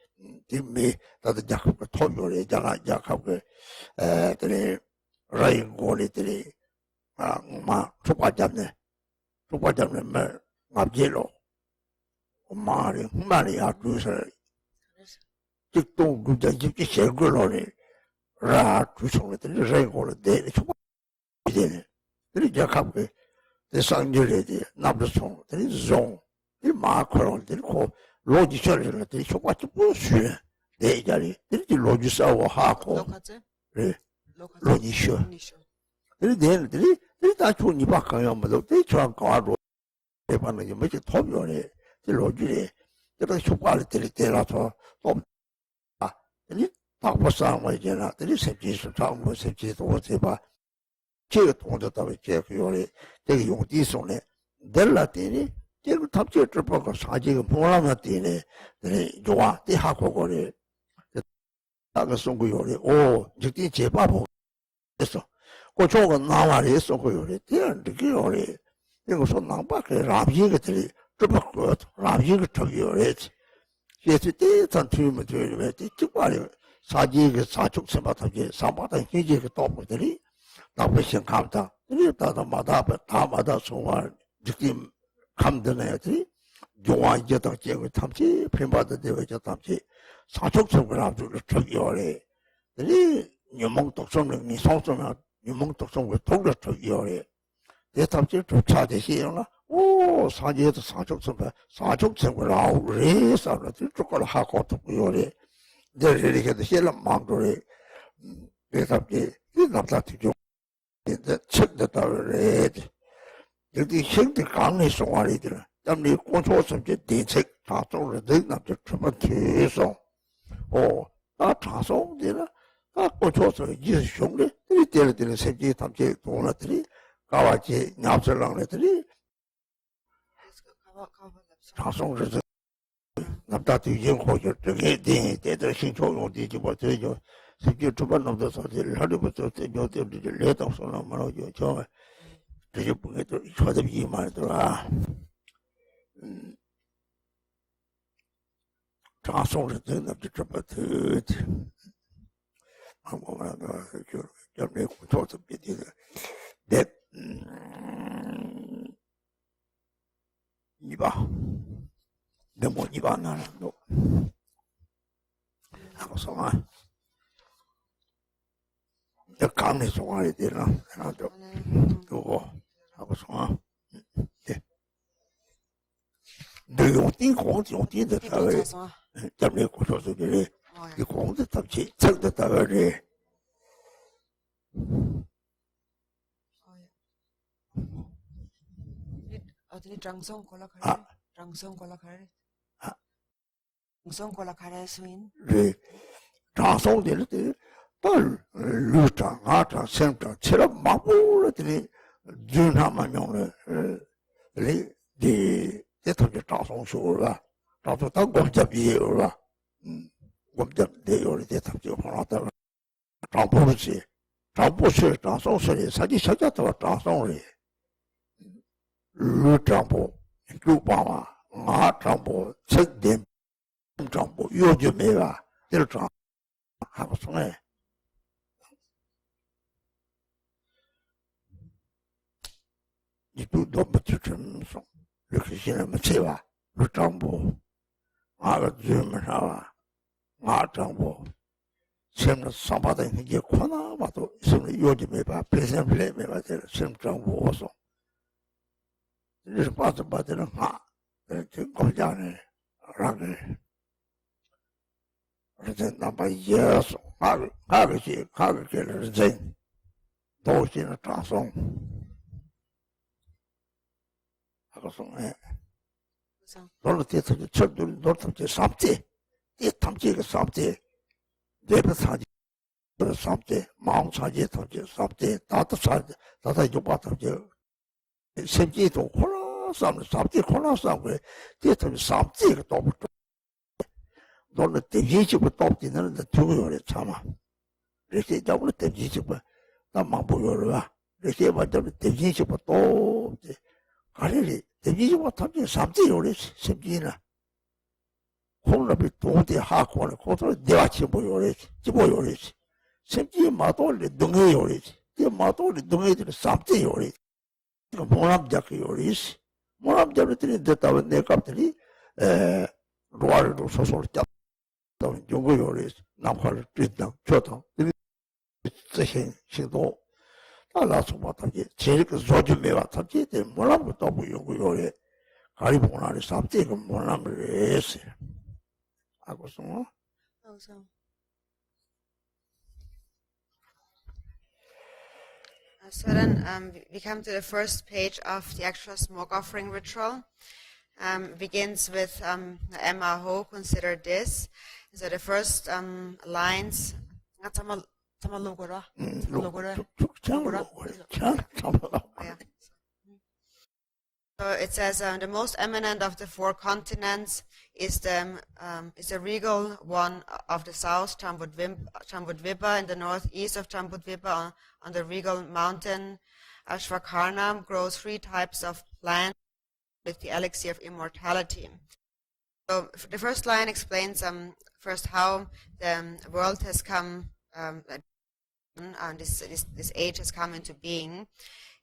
dimmi dato Giacomo togliere già Giacomo delle raingoli delle ma sopravvenne ma gelo mari a chiusere tutto guda ci seguono ra chiusone delle regole delle delle Giacomo delle sangere di Nabrson delle zone 이 마크로들 고 로지셔를 들이 쇼바치 부슈 대자리 들이 로지사와 하고 로카제? 예 로카제. 로지셔 로니쇼. 들이 내들이 다 좋니 바꿔요 뭐도 대 저하고 대반은 뭐 토비오네 로지래 그래서 쇼바를 들이 때라서 또 아니 딱보상 뭐 이제나 들이 sep지수 장뭐 sep지도 어제봐 제가 동작하고 제가 요리 되게 용기 손에 델라티니 제가 탑재 접하고 사지가 뭐라면 되네 좋아 대하고 거리 다가 송고 요리 오 저기 제바보 됐어 그 저거 나와리 송고 요리 대한 그 요리 이거 손 나빠게 라비가 들이 접하고 라비가 저기 요리 그래서 대한 팀을 들이 직발이 사지가 사축 선바탕에 상바탕 희지가 또들이 나쁘신 감다. 이랬다다 다마다 소화 느낌 감드네야지. 용화 이제다 제거 탐지 핀바드 되어져 탐지 사족성을 아주 저기요래. 이 유몽 독성능이 성성아 유몽 독성을 독을 저기요래. 내 탐지 조차되시요나. 오 사지에도 사족성을 아우래서 저걸 하고 독요래. 내리게도 실람 망도래. 내 탐지 이 남자티죠. 이제 책됐다래. 여기 형들 강의 송아리들. 남리 공소섬제 대책 다쪽으로 내남들 처음 계속. 나 자송되나? 나 공소섬 이제 형들 이 때려들은 세계 탐지 동아들이 가와지 납설랑들이 자송에서 남다도 인호죠. 저게 대대 신초용 되지 못해요. 세계 주반 놈도 소리를 하려부터 저들이 레동소나 말하죠. 저 대접봉에도 저들 이 말더라. 자송을 듣는 저부터 아무거나 저 내고 저도 비디가 내 이봐 내뭐 이봐 나는 너 하고 성아 내 강의 송아리 되나 나도 그거 하고 성아 너 용띠 공지 용띠 됐다고 때문에 고쳐서 그래 이 공지 탑지 책됐다고 그래 어디 장성 콜라카레? 장성 콜라카레? 장성 콜라카레 수인? 네 장성될 때 딸 루장 아장 생장 처럼 마블들이 준하만 용을 리 대통령 장성쇼가 나도 다 검잡이에요라 검잡 대요리 대통령 하나다 장보시 장성소리 사지 찾았다 장성리 루장보 루바마 아장보 책된 장보 요즘에가 들장 하고 송해 이도 너무 추천송 이렇게 지내면 채와 루장보 아가 주면 나와 아장보 semna sampada hinge khona ma to semna yoji ba present play me ba de semna wo so this part ba de ha de ko ja ne ra ne de na ba yes ha ke le zen do shi na ta song ha ko song no te te chod no te samte te tamje ke samte 대표 사지 삽제 마음 사지 탑제 삽제 다도 사지 다다 요바 탑제 sem지도 콜라 삽제 콜라 삽게 대표 삽제가 또 너는 대지집을 톱지는 두고요래 참아 이렇게 잡을 대지집을 나만 보여라 이렇게 맞을 대지집을 또 가리리 대지집을 탑제 삽제 요래 sem지나 콩나비 동대 하고는 고토 대화치 보여래지 지보여래지 심지 마돌이 등해요래지 이 마돌이 등해들이 쌈지 요래 이거 모남잡기 요래지 모남잡들이 됐다면 내 값들이 로아르도 소소를 잡다면 요거 요래지 남화를 뜯다 줘도 이제 신도 알아서 봤다지 제일 그 조짐에 왔다지 모남도 또 요거 요래 가리보나리 삽대가 뭐라 그랬어. 하고서 Oh, so. So then we come to the first page of the actual smoke offering ritual. Begins with Emma Ho, consider this. So the first lines. Yeah. So it says the most eminent of the four continents is the regal one of the south, Jambudvipa, in the northeast of Jambudvipa on the regal mountain. Ashvakarna grows 3 types of plants with the elixir of immortality. So the first line explains first how the world has come, and this age has come into being,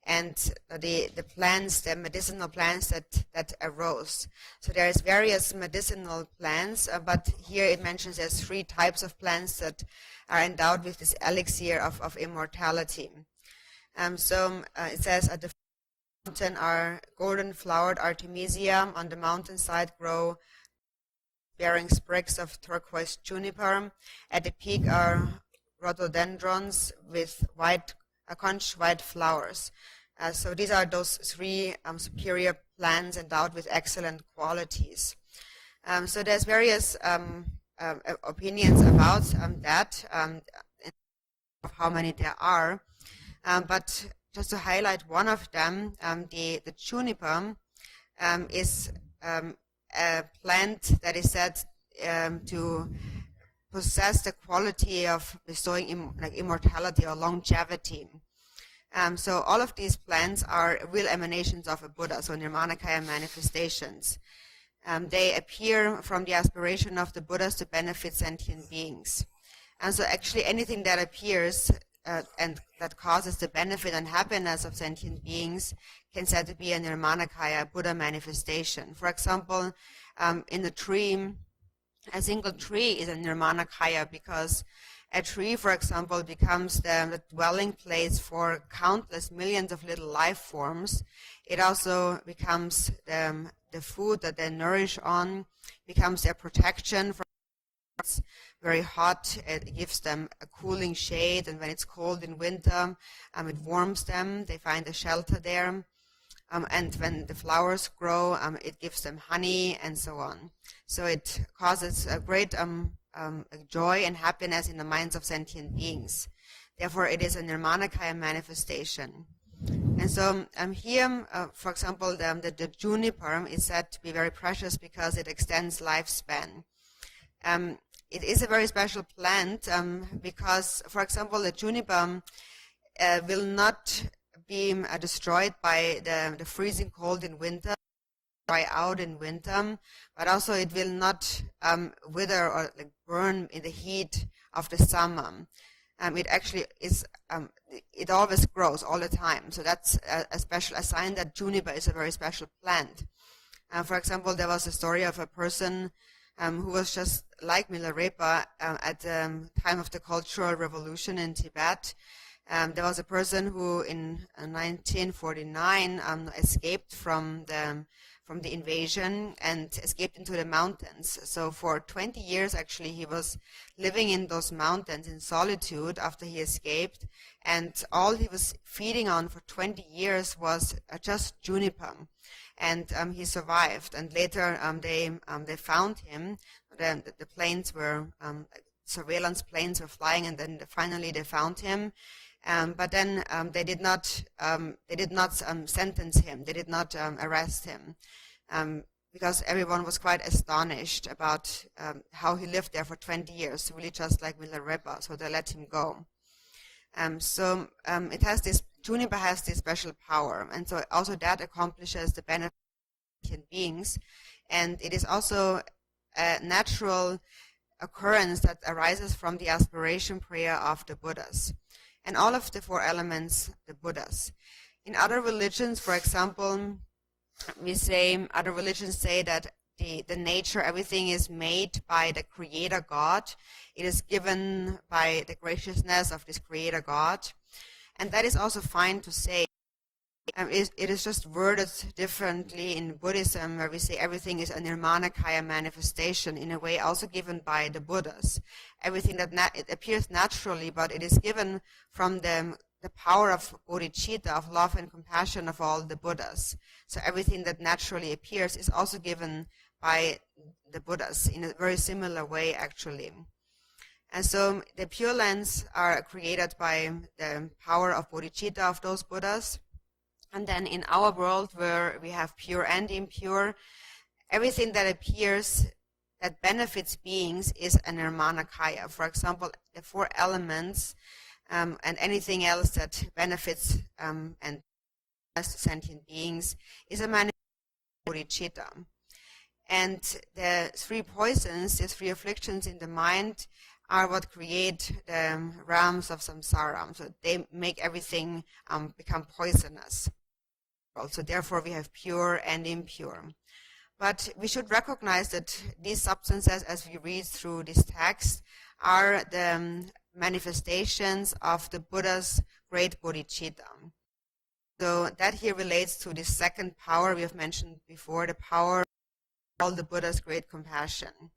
and the plants, the medicinal plants that arose. So there's various medicinal plants, but here it mentions there's 3 types of plants that are endowed with this elixir of immortality. So it says at the mountain are golden flowered artemisia. On the mountainside grow bearing sprigs of turquoise juniper. At the peak are rhododendrons with conch white flowers. So these are those 3 superior plants endowed with excellent qualities. So there's various opinions about that, of how many there are. But just to highlight one of them, the juniper is a plant that is said to possess the quality of bestowing immortality or longevity. So all of these plants are real emanations of a Buddha, so Nirmanakaya manifestations. They appear from the aspiration of the Buddhas to benefit sentient beings. And so actually anything that appears and that causes the benefit and happiness of sentient beings can said to be a Nirmanakaya Buddha manifestation. For example, in a tree, a single tree is a Nirmanakaya because a tree, for example, becomes the dwelling place for countless millions of little life forms. It also becomes the food that they nourish on, becomes their protection from it's very hot. It gives them a cooling shade, and when it's cold in winter, it warms them. They find a shelter there. And when the flowers grow, it gives them honey and so on. So it causes a great joy and happiness in the minds of sentient beings. Therefore, it is a Nirmanakaya manifestation. And so here, for example, the juniper is said to be very precious because it extends lifespan. It is a very special plant because, for example, the juniper will not be destroyed by the freezing cold in winter, dry out in winter, but also it will not wither or burn in the heat of the summer. It actually is, it always grows all the time. So that's a sign that juniper is a very special plant. For example, there was a story of a person who was just like Milarepa at the time of the Cultural Revolution in Tibet. There was a person who in 1949 escaped from the invasion and escaped into the mountains. So for 20 years, actually, he was living in those mountains in solitude after he escaped, and all he was feeding on for 20 years was just juniper. And he survived. And later they found him. The planes were surveillance planes were flying, and then finally they found him. But then they did not sentence him. They did not arrest him because everyone was quite astonished about how he lived there for 20 years, really just like Milarepa. So they let him go. So it has this juniper has this special power, and so also that accomplishes the benefit of sentient beings, and it is also a natural occurrence that arises from the aspiration prayer of the Buddhas. And all of the 4 elements, the Buddhas. In other religions, for example, other religions say that the nature, everything is made by the Creator God. It is given by the graciousness of this Creator God. And that is also fine to say. it is just worded differently in Buddhism, where we say everything is a Nirmanakaya manifestation, in a way also given by the Buddhas. Everything that it appears naturally, but it is given from the power of bodhicitta, of love and compassion of all the Buddhas. So everything that naturally appears is also given by the Buddhas in a very similar way, actually. And so the Pure Lands are created by the power of bodhicitta of those Buddhas. And then in our world, where we have pure and impure, everything that appears that benefits beings is a Nirmanakaya. For example, the 4 elements and anything else that benefits and sentient beings is a manifestation of bodhicitta. And the 3 poisons, the 3 afflictions in the mind, are what create the realms of samsara. So they make everything become poisonous. Also, therefore, we have pure and impure. But we should recognize that these substances, as we read through this text, are the manifestations of the Buddha's great bodhicitta. So that here relates to the second power we have mentioned before, the power of all the Buddha's great compassion.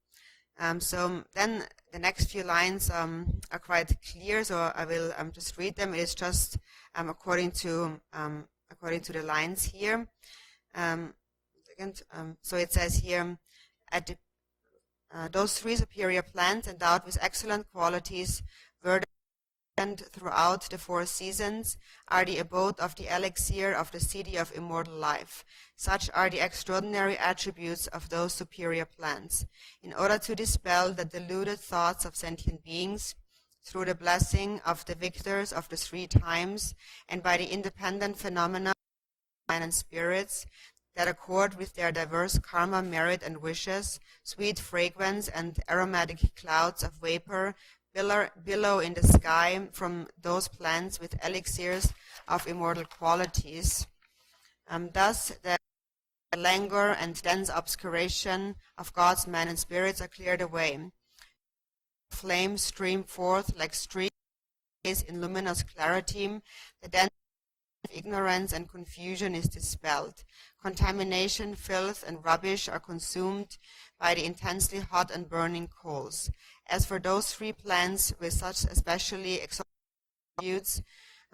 So then the next few lines are quite clear, so I will just read them. It is just according to the lines here. So it says here, those 3 superior plants endowed with excellent qualities, verdant throughout the 4 seasons, are the abode of the elixir of the city of immortal life. Such are the extraordinary attributes of those superior plants. In order to dispel the deluded thoughts of sentient beings, through the blessing of the victors of the 3 times, and by the independent phenomena of mind and spirits that accord with their diverse karma, merit, and wishes, sweet fragrance and aromatic clouds of vapor billow in the sky from those plants with elixirs of immortal qualities. Thus, the languor and dense obscuration of God's man and spirits are cleared away. Flames stream forth like streams in luminous clarity. The dense ignorance and confusion is dispelled. Contamination, filth, and rubbish are consumed by the intensely hot and burning coals. As for those 3 plants with such especially exalted attributes,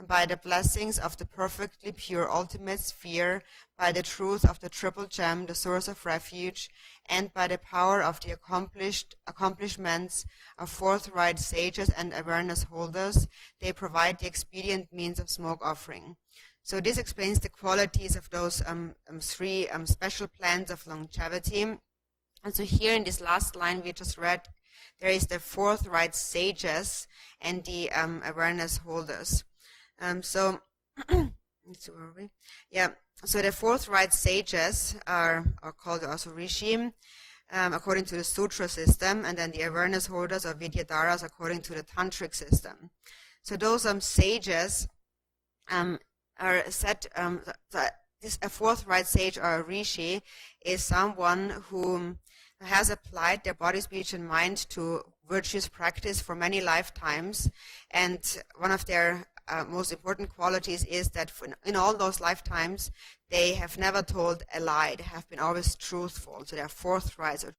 by the blessings of the perfectly pure ultimate sphere, by the truth of the triple gem, the source of refuge, and by the power of the accomplishments of forthright sages and awareness holders, they provide the expedient means of smoke offering. So this explains the qualities of those 3 special plants of longevity. And so here in this last line we just read, there is the forthright sages and the awareness holders. So the forthright sages are called also rishi, according to the sutra system, and then the awareness holders are vidyadharas according to the tantric system. So those sages are said, a forthright sage or a rishi is someone who has applied their body, speech, and mind to virtuous practice for many lifetimes, and one of their most important qualities is that in all those lifetimes they have never told a lie. They have been always truthful. So they are forthright or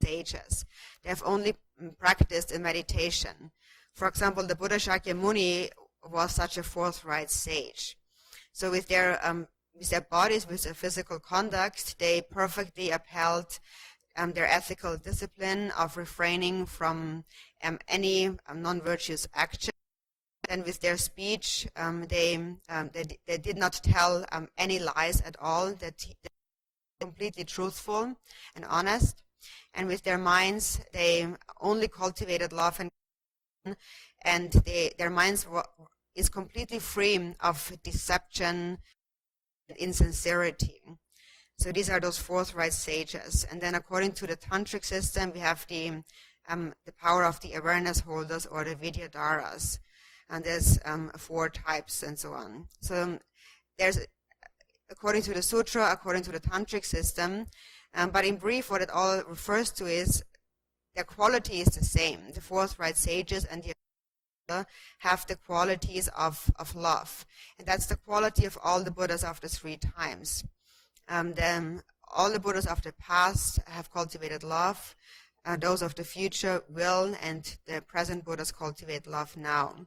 sages. They have only practiced in meditation. For example, the Buddha Shakyamuni was such a forthright sage. So with their bodies, with their physical conduct, they perfectly upheld their ethical discipline of refraining from any non-virtuous action. And with their speech, they did not tell any lies at all. They were completely truthful and honest. And with their minds, they only cultivated love and their minds is completely free of deception and insincerity. So these are those forthright sages. And then according to the tantric system, we have the power of the awareness holders or the vidyadharas. And there's 4 types and so on. So there's, according to the sutra, according to the tantric system, but in brief, what it all refers to is their quality is the same. The forthright sages and the have the qualities of love. And that's the quality of all the Buddhas of the 3 times. Then all the Buddhas of the past have cultivated love. Those of the future will, and the present Buddhas cultivate love now.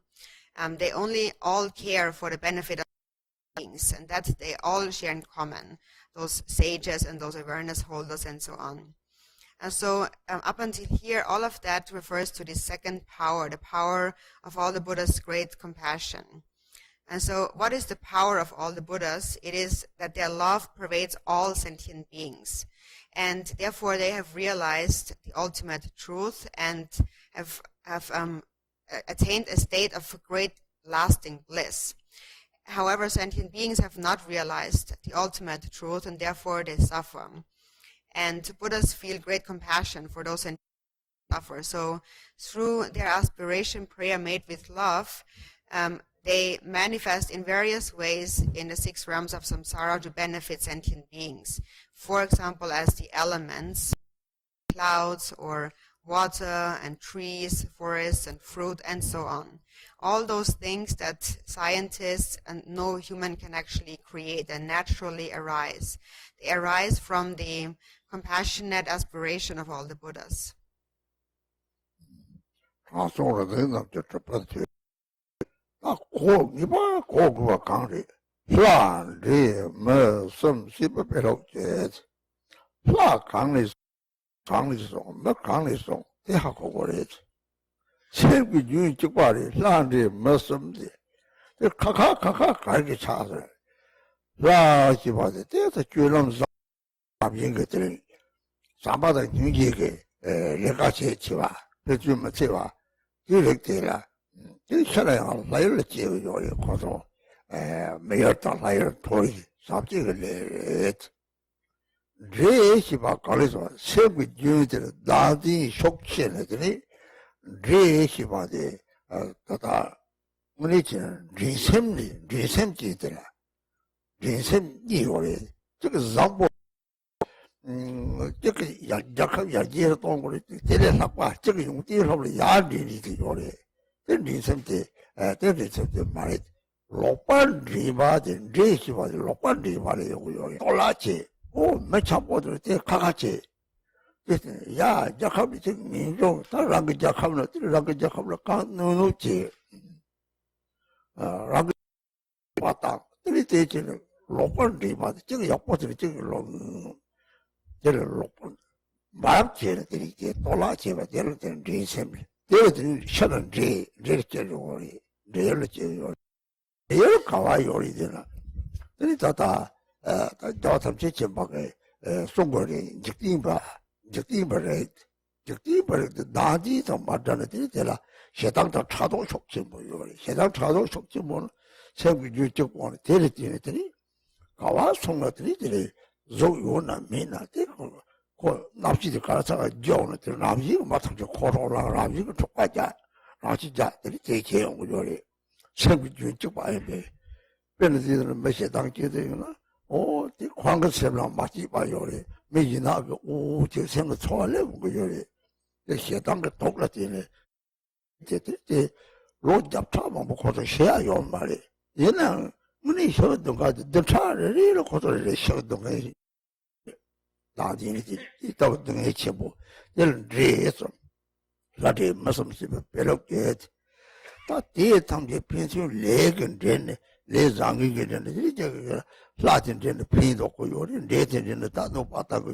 They only all care for the benefit of beings, and that they all share in common, those sages and those awareness holders and so on. And so up until here, all of that refers to the second power, the power of all the Buddhas' great compassion. And so what is the power of all the Buddhas? It is that their love pervades all sentient beings. And therefore they have realized the ultimate truth and have attained a state of great lasting bliss. However, sentient beings have not realized the ultimate truth, and therefore they suffer. And Buddhas feel great compassion for those who suffer. So through their aspiration prayer made with love, they manifest in various ways in the 6 realms of samsara to benefit sentient beings. For example, as the elements, clouds or water and trees, forests and fruit and so on. All those things that scientists and no human can actually create and naturally arise. They arise from the compassionate aspiration of all the Buddhas. Sambada Nugige, Legace Chiva, Pejuma Chiva, Directela, Shana, Layer Chio, Coso, Mayata Layer Toy, something it. Dre Shiva College, same with you, the Dadi Shokshin, Dre Shiva, the Tata Munition, Drinsem, Drinsem Chitera, Drinsem Niori, took a Zambo. 약간 야지에서 또 우리 데려다가 저기 용띠로 야리리 요래 데리섬때 데리섬때 말이 로반리바데 제시바데 로반리바래 요요 돌라치 오 매차보들 때 가가치 야 약하비 지금 민족 다른 거 약하면 다른 거 약하면 가능하지 라고 왔다 들이 되지는 로반리바데 저기 약보들이 저기 마음체들이 돌아치면 되는 리셈 되는 셔는 제르제로리 제르제로 제르 가와요리 되나 근데 다다 다탐체 쳔바게 송거리 직딩바래 나디도 맞다는 데라 세당도 차도 속지 뭐요리 세당 차도 속지 뭐 세부 유적 원에 데리더니 가와 송거들이 조요나 메나 되고 그 납치들 가서가 jo는 들 납치가 마탕저 코로나 납치가 똑같자 납치자들이 대체용 거요리 세부주의 쪽 봐야 돼 베네디들은 몇세 당기되나 이 광거세랑 맞지 봐요리 메지나가 오저 생각 초월해 거요리 세당가 똑같이네 이제 로잡타만 먹고서 해야요 말이 얘는 문이 쉬었던 거 대차를 이렇게 고소를 쉬었던 거 나중에 있다고 등에 쳐보 얘는 레서 라데 마섬시베 베럭게 다 뒤에 당게 펜션 레근 되네 레장이 되네 이제 라틴 되네 핀도 고요리 레든 다도 봤다고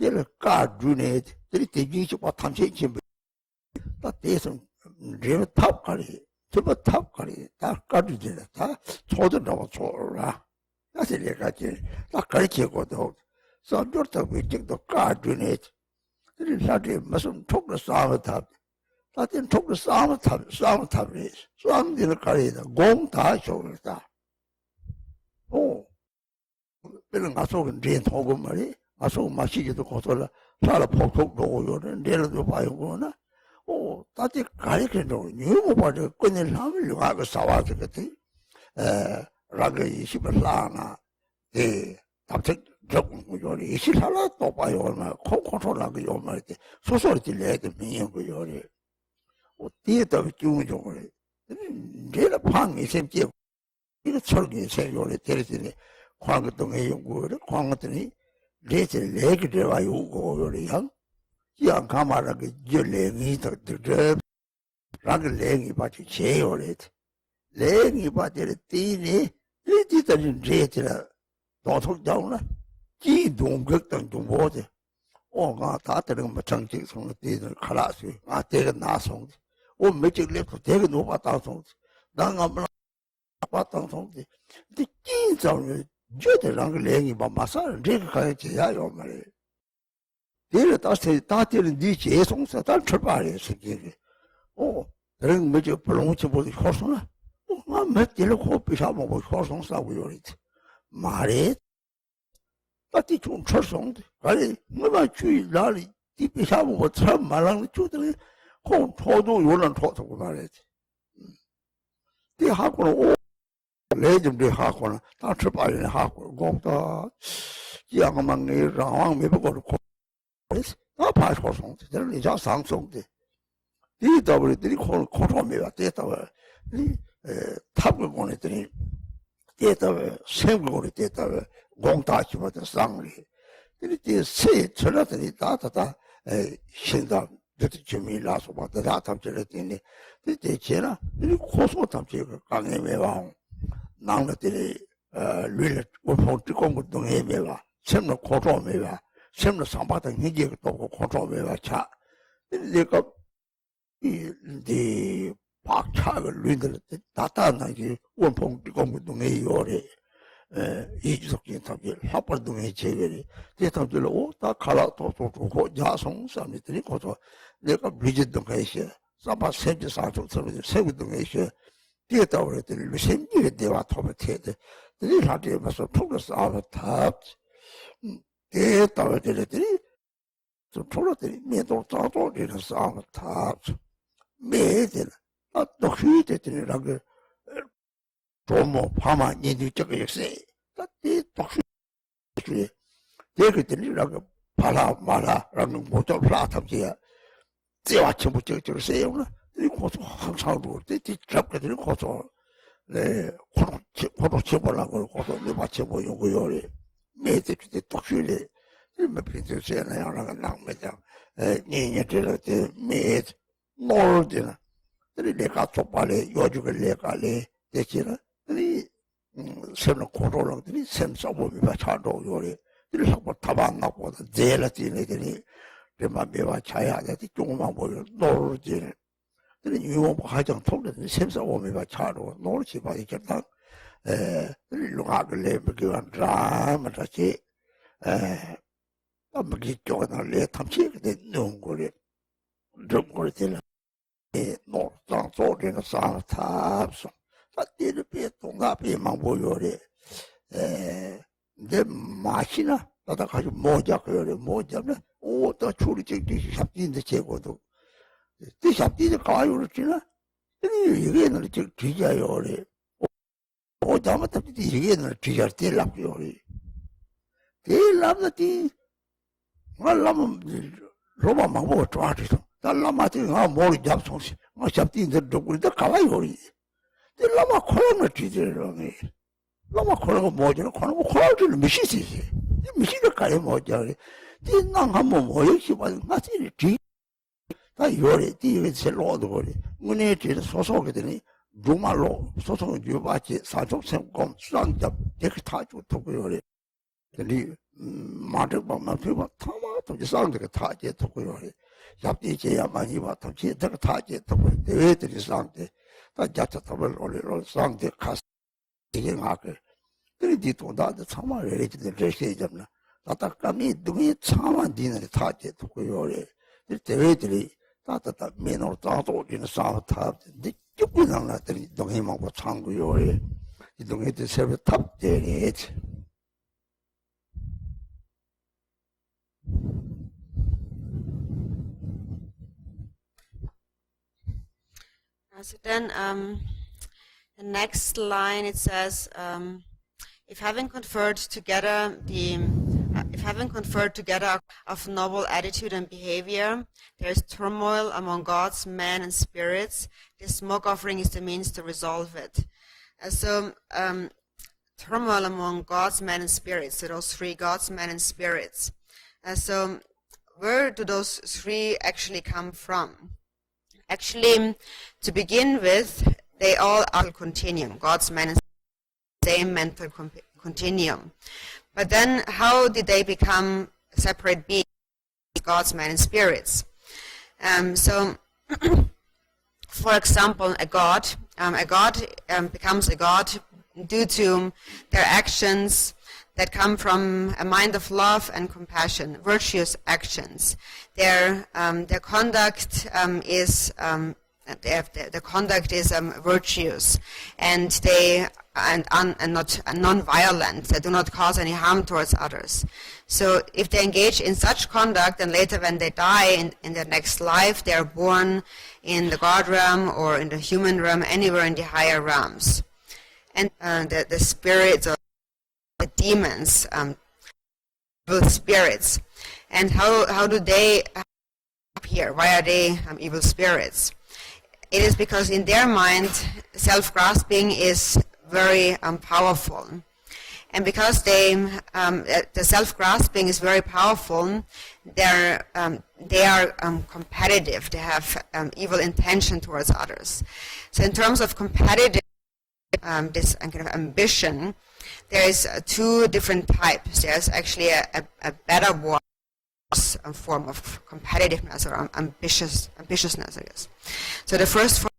얘를 까주네 들이 대기지 봐 탐색 좀 다 대선 레 탑까지 저거 탑까지 다 까주지네 다 초들하고 초라 사실 얘가지 다 가르치고도 선조도 위쪽도 까주네 그리 사실 무슨 톡을 싸움탑 사실 톡을 싸움탑이 싸움들을 가리다 공다 쇼다 오 그런 가서 된 도구 말이 가서 마시기도 고소라 살아 폭폭도 오요는 내려도 봐요구나 오 다들 가리켜도 너무 봐도 끊을 하면 가고 싸워서 그때 라그 20을 나나 답책 조금 요리 시살아 또 봐요 얼마 코코로라고 요말 때 소소리 들려야 돼 미연 그 요리 뒤에다 주무죠 그래 내가 방이 생기 이거 철기 생겨래 데리더니 광것동에 연구를 광것더니 레들 레게 들어가 요거 요리양 양 가마라게 열랭이 더 라게 랭이 바치 제요래 랭이 바치를 띠니 이디더니 레들아 도통장나 지 동격당 좀 보지 오가 다들은 뭐 정직 성의 띠들 갈아서 아 대가 나송 오 매직 랩도 대가 놓아 따송 난 아무나 봤던 성지 근데 진짜로 저들랑 랭이 뭐 마사를 내가 가야지 야요 말이야 내가 다 때는 네 재송사 다 출발해서 이게 그런 뭐지 불렁치 보지 호송아 몇 개를 코피샤 먹고 호송 싸고 요리지 말이 딱히 좀 철송데 아니 뭐만 주의 나리 뒤피샤 먹고 참 말랑 주더니 그 토도 요런 토도 말이지 네 하고는 레좀리 하고는 다 출발을 하고 공다 양망이 라왕 메버고 다 파소송 저는 이제 상송데 이 더블들이 코로메가 됐다고 이 탑을 보냈더니 됐다고 생각을 됐다고 공다 집어서 상리 이렇게 세 전화들이 다다다 신다 저도 재미나서 봤다 탐절했더니 그때 제가 이 고소 탐절 강에 매와 나무들이 류를 오포트 공부동에 매와 semna koto mewa, semna sambata ngi toko koto mewa cha. 내가 이 박차를 류들 다다나기 원봉 공부동에 요래 이주석진 탑질 합벌동에 제거리 대탑질 오다 갈아도 좋고 야송 사람들이 고소 내가 브리짓동 가이시 사바 세지 사조 세우동에 있어 뒤에다 그랬더니 생기게 대화 토마테데 들이 하게 봐서 프로그레스 아웃 탑 뒤에다 그랬더니 좀 프로들이 매도 자도 되는 아웃 탑 매들 또 휴대들이라고 도모 파마 니디적이 역시 딱 독수리 대그들이라고 바라 마라라는 모tor 플라탑지야 제와 전부적으로 세우나 이 고소 항상 그때 잡게들 고소 네 고소 쳐보려고 고소 내 맞춰 보이고 요리 매들 그때 독수리 몇 빈들세나 하나가 나오면 니냐 때 매 노르드나 이 내가 족발에 요죽을 내가래 대치나 이 semna kotorong들이 sem사보미가 차도 요리 이 하고 타방하고 제라티네들이 레마 메와 차야한테 조금만 보여 노르지 이 유모 가정 통된 sem사보미가 차도 노르지 봐 이겼다 루가를 레비기한 드라마다지 아무기 쪽은 레 탐치 그 농고리 농고리들 노르장 소리는 상탑소 다들 배동가 배만 보여래 내 맛이나 나다 가지고 모자 그래 모자는 오다 줄이 저기 삽진데 제거도 이 삽진이 가요를 지나 이게는 저 뒤자요래 오자만 답지 이게는 뒤자 때랍요래 때랍다디 말라면 로마만 보고 좋아지서 달라마티 가 머리 잡송시 뭐 삽진데 도구리다 가와요래 lama kono tideroni lama kono mojo kono kono 미시지 미시가 가래 모jo리 띵랑 한번 모여시 봐 마치 다 요리 뒤에 셀로도 거리 문에 뒤에 소소게 되니 루말로 소소 유바치 사족생검 수상잡 되게 다 좋고 요리 근데 마드바만 피바 타마도 상대가 다 제토고 요리 잡디 제야 많이 봤다 제가 다 제토고 대회들이 상대 다 자타탑을 올리러 상대 가서 이게 나게 그리디 돈다도 참아 레지들 레시잖아 나타감이 눈이 참아 디는 타제 듣고 요래 대회들이 따따따 메노 따도 있는 사탑 늦게 나나들이 동해 먹고 참고 요래 이 동해들 세배 탑 되네 So then, the next line it says, if having conferred together the having conferred together of noble attitude and behavior, there is turmoil among gods, men, and spirits. This smoke offering is the means to resolve it. Turmoil among gods, men, and spirits. So those three, gods, men, and spirits. So where do those three actually come from? Actually, to begin with, they all are a continuum. Gods, men, and same mental continuum. But then, how did they become separate beings, gods, men, and spirits? For example, a god becomes a god due to their actions that come from a mind of love and compassion, virtuous actions. Their conduct is virtuous, and they and not non-violent. They do not cause any harm towards others. So if they engage in such conduct, and later when they die in their next life, they are born in the god realm or in the human realm, anywhere in the higher realms. And the spirits or the demons, evil spirits. And how do they appear? Why are they evil spirits? It is because in their mind, self-grasping is very powerful. And because the self-grasping is very powerful, they are competitive. They have evil intention towards others. So in terms of competitive, this kind of ambition, there is two different types. There's actually a better one, a form of competitiveness or ambitiousness, I guess. So the first form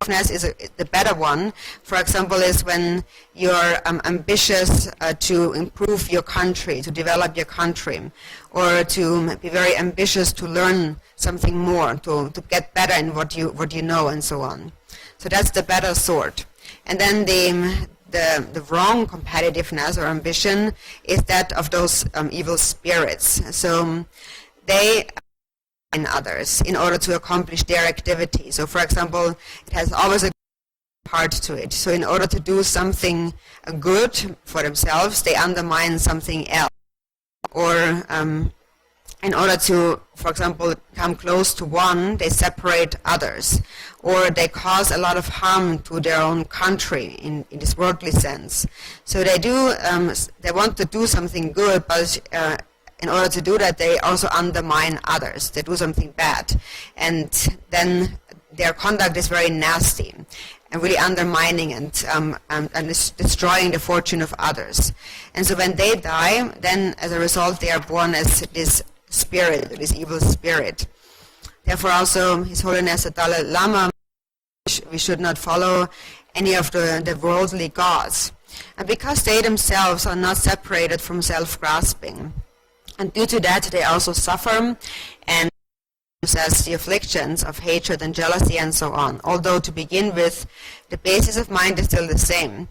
of competitiveness is the better one. For example, is when you're ambitious to improve your country, to develop your country, or to be very ambitious to learn something more, to get better in what you know, and so on. So that's the better sort. And then the wrong competitiveness or ambition is that of those evil spirits. So they in others in order to accomplish their activity. So for example, it has always a part to it. So in order to do something good for themselves, they undermine something else. Or in order to, for example, come close to one, they separate others, or they cause a lot of harm to their own country in this worldly sense. So they want to do something good, but in order to do that, they also undermine others. They do something bad, and then their conduct is very nasty and really undermining and destroying the fortune of others. And so when they die, then as a result, they are born as this spirit, this evil spirit. Therefore also His Holiness the Dalai Lama, we should not follow any of the worldly gods. And because they themselves are not separated from self-grasping. And due to that they also suffer and possess the afflictions of hatred and jealousy and so on. Although to begin with, the basis of mind is still the same.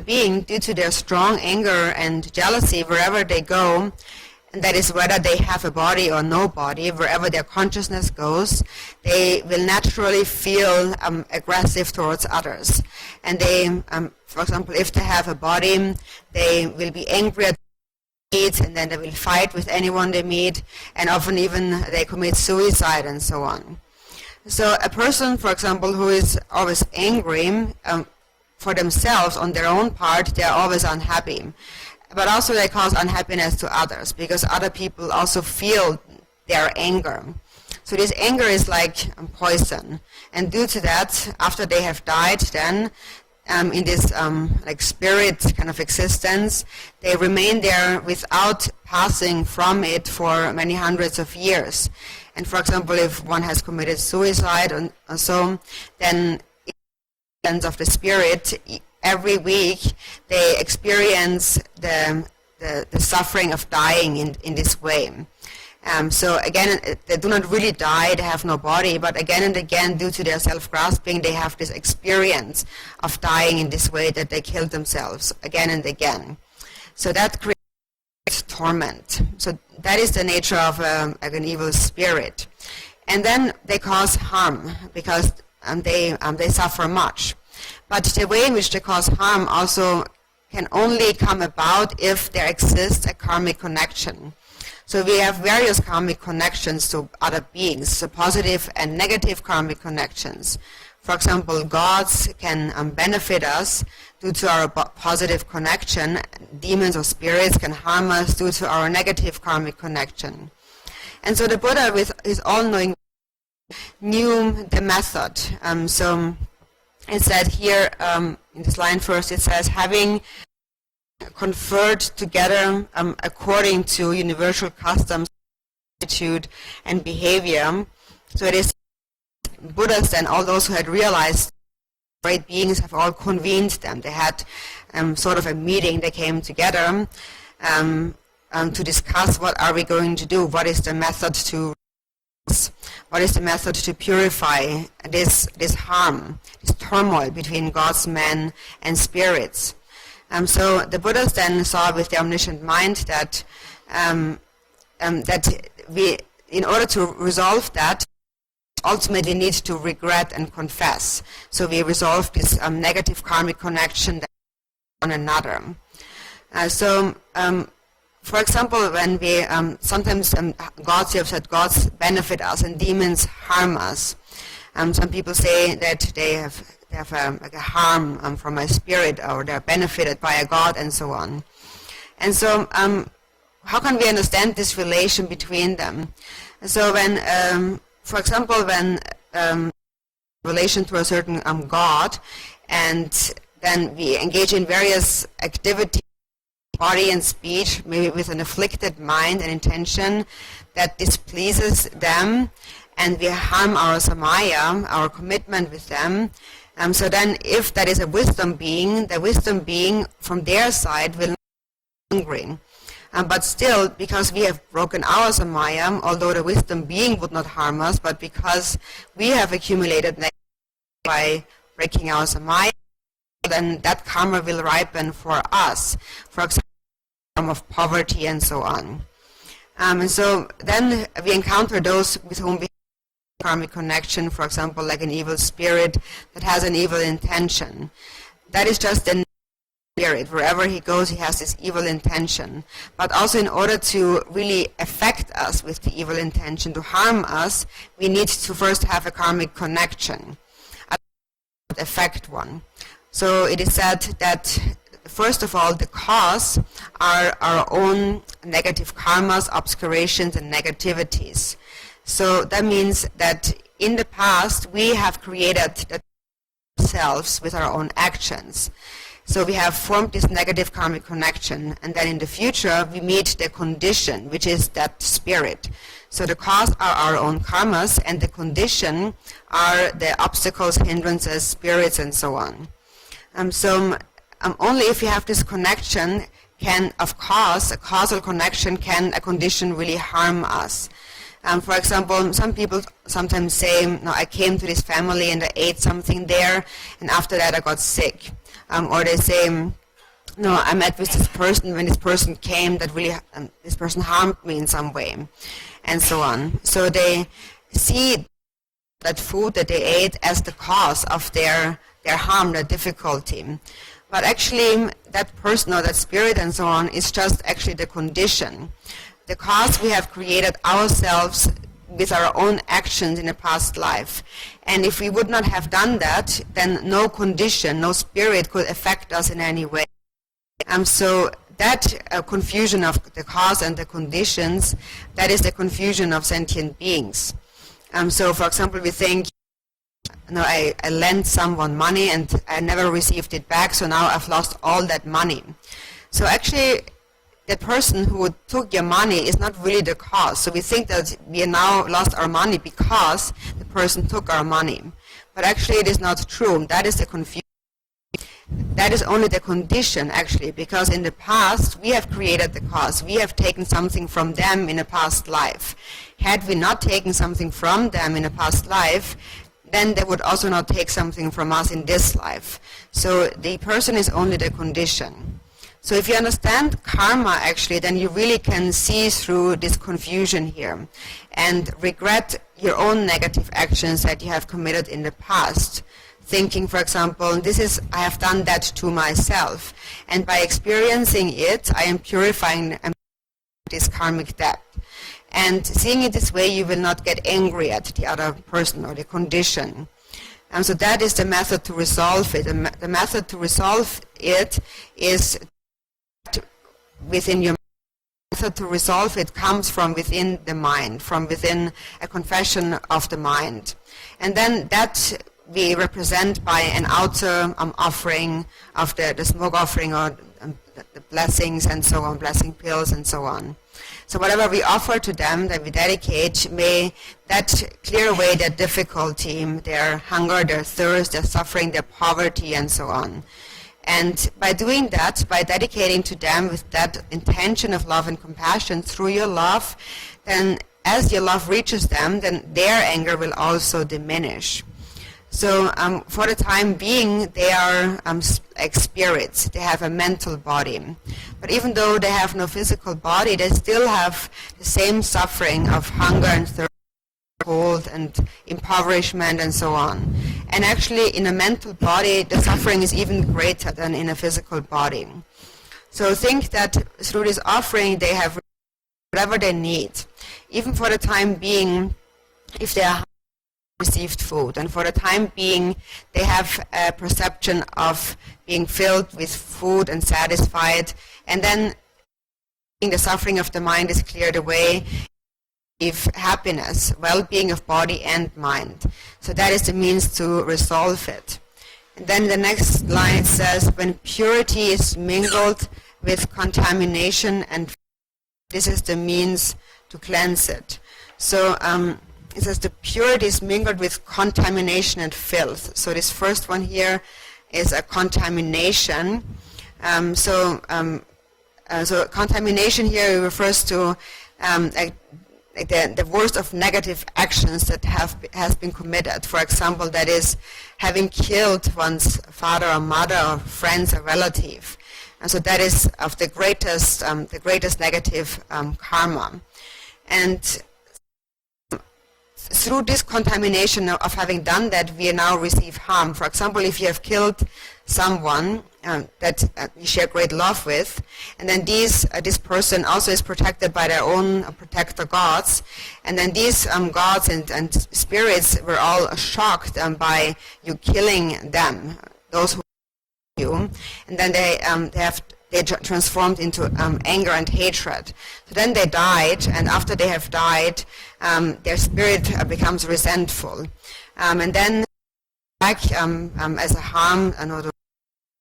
Being, due to their strong anger and jealousy, wherever they go, and that is whether they have a body or no body, wherever their consciousness goes, they will naturally feel aggressive towards others. And they, for example, if they have a body, they will be angry at meet, and then they will fight with anyone they meet, and often even they commit suicide and so on. So a person, for example, who is always angry for themselves on their own part, they are always unhappy. But also they cause unhappiness to others, because other people also feel their anger. So this anger is like poison. And due to that, after they have died, then in this like spirit kind of existence, they remain there without passing from it for many hundreds of years. And for example, if one has committed suicide and so, then in the sense of the spirit, every week they experience the suffering of dying in this way. So again, they do not really die, they have no body, but again and again, due to their self-grasping, they have this experience of dying in this way, that they kill themselves again and again. So that creates torment. So that is the nature of an evil spirit. And then they cause harm, because they suffer much. But the way in which they cause harm also can only come about if there exists a karmic connection. So we have various karmic connections to other beings, so positive and negative karmic connections. For example, gods can benefit us due to our positive connection. Demons or spirits can harm us due to our negative karmic connection. And so the Buddha, with his all-knowing, knew the method. So it said here, in this line first, it says, having conferred together according to universal customs, attitude, and behavior. So it is Buddhas and all those who had realized great beings have all convened them. They had sort of a meeting. They came together to discuss what are we going to do, what is the method to purify this harm, this turmoil between gods, men, and spirits. So the Buddhas then saw with their omniscient mind that that we, in order to resolve that, ultimately need to regret and confess. So we resolve this negative karmic connection with one another. For example, when we sometimes gods, you have said, gods benefit us and demons harm us. Some people say that they have like a harm from a spirit, or they're benefited by a god, and so on. And so, how can we understand this relation between them? So when, for example, when relation to a certain god, and then we engage in various activities, body and speech, maybe with an afflicted mind and intention that displeases them, and we harm our samaya, our commitment with them. So then if that is a wisdom being, the wisdom being from their side will not be angry. But still, because we have broken our samaya, although the wisdom being would not harm us, but because we have accumulated by breaking our samaya, then that karma will ripen for us. For example, form of poverty and so on. And so then we encounter those with whom we have a karmic connection, for example, like an evil spirit that has an evil intention. That is just the spirit. Wherever he goes, he has this evil intention. But also, in order to really affect us with the evil intention, to harm us, we need to first have a karmic connection, affect one. So it is said that first of all, the cause are our own negative karmas, obscurations, and negativities. So that means that in the past we have created ourselves with our own actions. So we have formed this negative karmic connection, and then in the future we meet the condition, which is that spirit. So the cause are our own karmas, and the condition are the obstacles, hindrances, spirits, and so on. Only if you have this connection can, of course, a causal connection, can a condition really harm us. For example, some people sometimes say, no, I came to this family and I ate something there, and after that I got sick. Or they say, no, I met with this person, when this person came, that really, this person harmed me in some way, and so on. So they see that food that they ate as the cause of their harm, their difficulty. But actually, that person or that spirit and so on is just actually the condition. The cause we have created ourselves with our own actions in a past life. And if we would not have done that, then no condition, no spirit could affect us in any way. So that confusion of the cause and the conditions, that is the confusion of sentient beings. So for example, we think, no, I lent someone money and I never received it back, so now I've lost all that money. So actually, the person who took your money is not really the cause. So we think that we now lost our money because the person took our money. But actually it is not true. That is the confusion. That is only the condition, actually, because in the past we have created the cause. We have taken something from them in a past life. Had we not taken something from them in a past life, then they would also not take something from us in this life. So the person is only the condition. So if you understand karma, actually, then you really can see through this confusion here and regret your own negative actions that you have committed in the past. thinking, for example, I have done that to myself, and by experiencing it, I am purifying this karmic debt. And seeing it this way, you will not get angry at the other person or the condition. And so that is the method to resolve it. The method to resolve it is within your method to resolve it comes from within the mind, from within a confession of the mind. And then that we represent by an outer offering of the smoke offering or the blessings and so on, blessing pills and so on. So whatever we offer to them, that we dedicate, may that clear away their difficulty, their hunger, their thirst, their suffering, their poverty and so on. And by doing that, by dedicating to them with that intention of love and compassion through your love, then as your love reaches them, then their anger will also diminish. So for the time being, they are like spirits. They have a mental body. But even though they have no physical body, they still have the same suffering of hunger and thirst, cold and impoverishment and so on. And actually in a mental body, the suffering is even greater than in a physical body. So think that through this offering, they have whatever they need. Even for the time being, if they are received food, and for the time being they have a perception of being filled with food and satisfied, and then the suffering of the mind is cleared away, if happiness, well-being of body and mind. So that is the means to resolve it. And then the next line says, when purity is mingled with contamination, and this is the means to cleanse it. So it says the purity is mingled with contamination and filth. So this first one here is a contamination. So contamination here refers to the worst of negative actions that has been committed. For example, that is having killed one's father or mother or friends or relative. And so that is of the greatest negative karma. And through this contamination of having done that, we now receive harm. For example, if you have killed someone that you share great love with, and then this person also is protected by their own protector gods, and then these gods and spirits were all shocked by you killing them, those who you, and then they transformed into anger and hatred. So then they died, and after they have died, their spirit becomes resentful, and then back as a harm,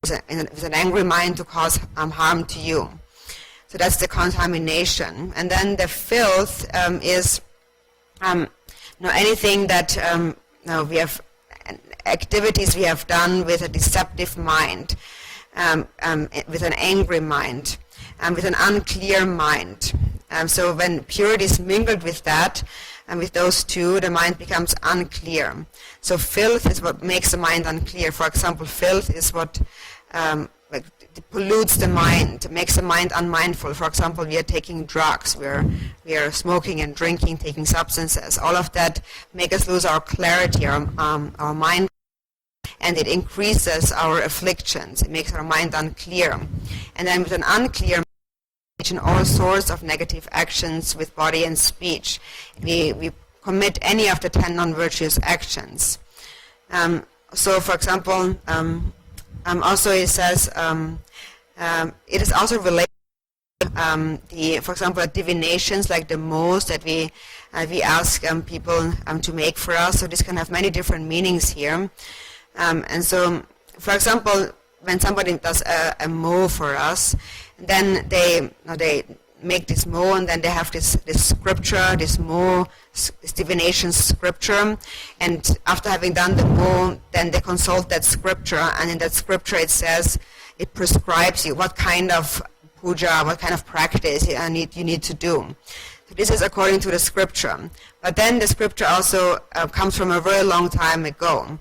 with an angry mind to cause harm to you. So that's the contamination. And then the filth is anything that we have activities we have done with a deceptive mind, with an angry mind, with an unclear mind. So when purity is mingled with that, and with those two, the mind becomes unclear. So filth is what makes the mind unclear. For example, filth is what pollutes the mind, makes the mind unmindful. For example, we are taking drugs, we are smoking and drinking, taking substances. All of that make us lose our clarity, our mind, and it increases our afflictions. It makes our mind unclear. And then with an unclear mind, in all sorts of negative actions with body and speech, we commit any of the 10 non-virtuous actions. So, for example, also it says it is also related to, for example, divinations like the most that we ask people to make for us. So this can have many different meanings here. And so, for example, when somebody does a mo for us, then they make this mo, and then they have this scripture, this mo, this divination scripture, and after having done the mo, then they consult that scripture, and in that scripture it says, it prescribes you what kind of puja, what kind of practice you need to do. So this is according to the scripture. But then the scripture also comes from a very long time ago.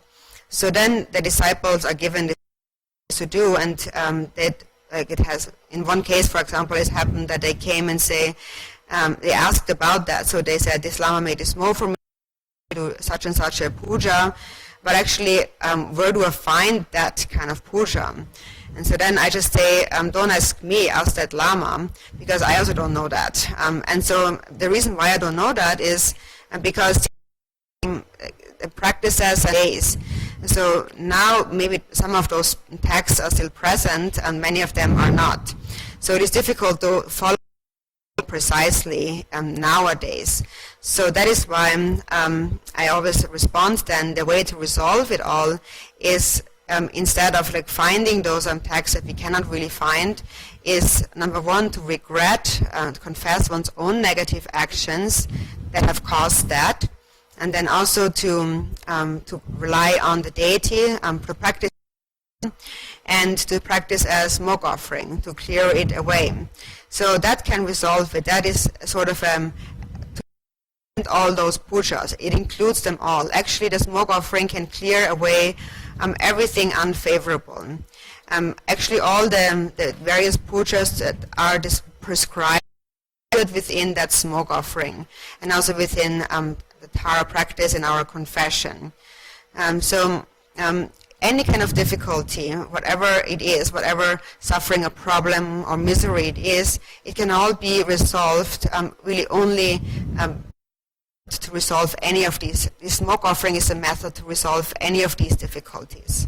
So then the disciples are given this to do, and it has, in one case, for example, it's happened that they came and say, they asked about that. So they said, this Lama made this mo for me, do such and such a puja, but actually, where do I find that kind of puja? And so then I just say, don't ask me, ask that Lama, because I also don't know that. And so the reason why I don't know that is because the practices and days. So now maybe some of those texts are still present and many of them are not. So it is difficult to follow precisely nowadays. So that is why I always respond then the way to resolve it all is instead of like finding those texts that we cannot really find, is number one to regret and confess one's own negative actions that have caused that, and then also to rely on the deity, to practice and to practice as smoke offering to clear it away. So that can resolve it. That is sort of all those pujas. It includes them all. Actually, the smoke offering can clear away everything unfavorable. Actually, all the various pujas that are prescribed within that smoke offering, and also within the Tara practice in our confession. Any kind of difficulty, whatever it is, whatever suffering or problem or misery it is, it can all be resolved really only to resolve any of these. The smoke offering is a method to resolve any of these difficulties.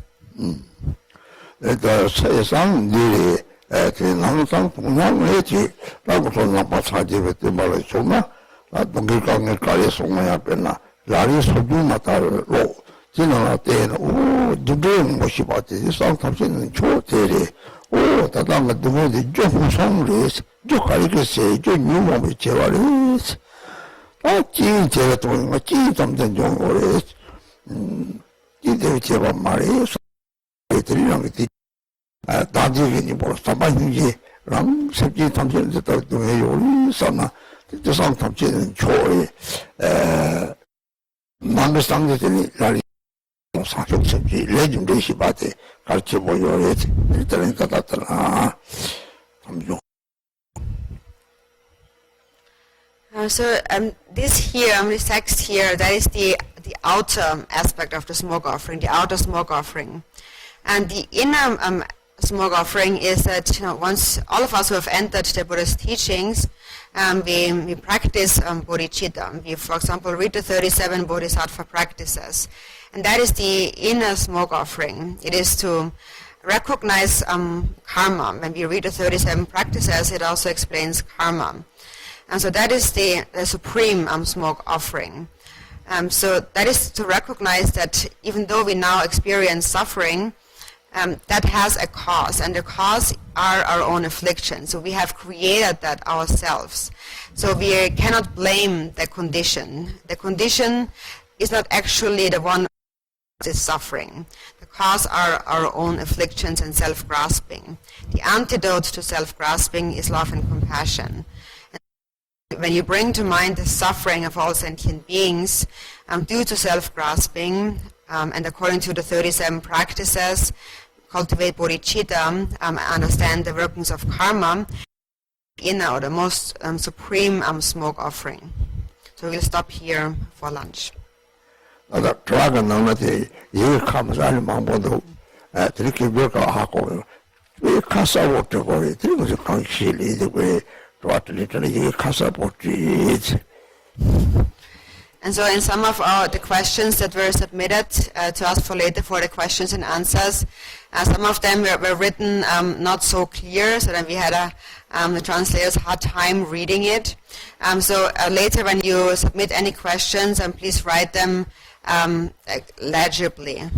지나라 때는 오 두개는 것이 봤지 상탐신은 초대리 오 다당가 두고데 조후성리스 조카리게세 조 뉴모비 제와리스 아 제가 또 점점 좀 오래 이제 제가 말이에요 애들이랑 아 다지기니 뭐 사바인지 랑 sep지 탐신을 또 해요 우리 또 상탐신은 초에 망상들이 라리 상속sep지 레짐데시 바데 같이 보여요. 일단은 같았더라. 감정. So this here, this text here, that is the outer aspect of the smoke offering, the outer smoke offering, and the inner smoke offering is that once all of us who have entered the Buddha's teachings, we practice bodhicitta. We, for example, read the 37 bodhisattva practices, and that is the inner smoke offering. It is to recognize karma. When we read the 37 practices, it also explains karma. And so that is the supreme smoke offering. So that is to recognize that even though we now experience suffering, that has a cause, and the cause are our own afflictions. So we have created that ourselves. So we cannot blame the condition. The condition is not actually the one that is suffering. The cause are our own afflictions and self-grasping. The antidote to self-grasping is love and compassion. And when you bring to mind the suffering of all sentient beings due to self-grasping, and according to the 37 practices, cultivate bodhicitta, understand the workings of karma, inner, the most supreme smoke offering. So we'll stop here for lunch. 드라가 나한테 이 감사를 망보도 이렇게 별거 하고 왜 카사보트 거리 들으면서 강실이 되고 도와드리더니 이 카사보트. And so in some of the questions that were submitted to us for later for the questions and answers, some of them were written not so clear, so that we had the translators had time reading it. So later when you submit any questions, please write them legibly.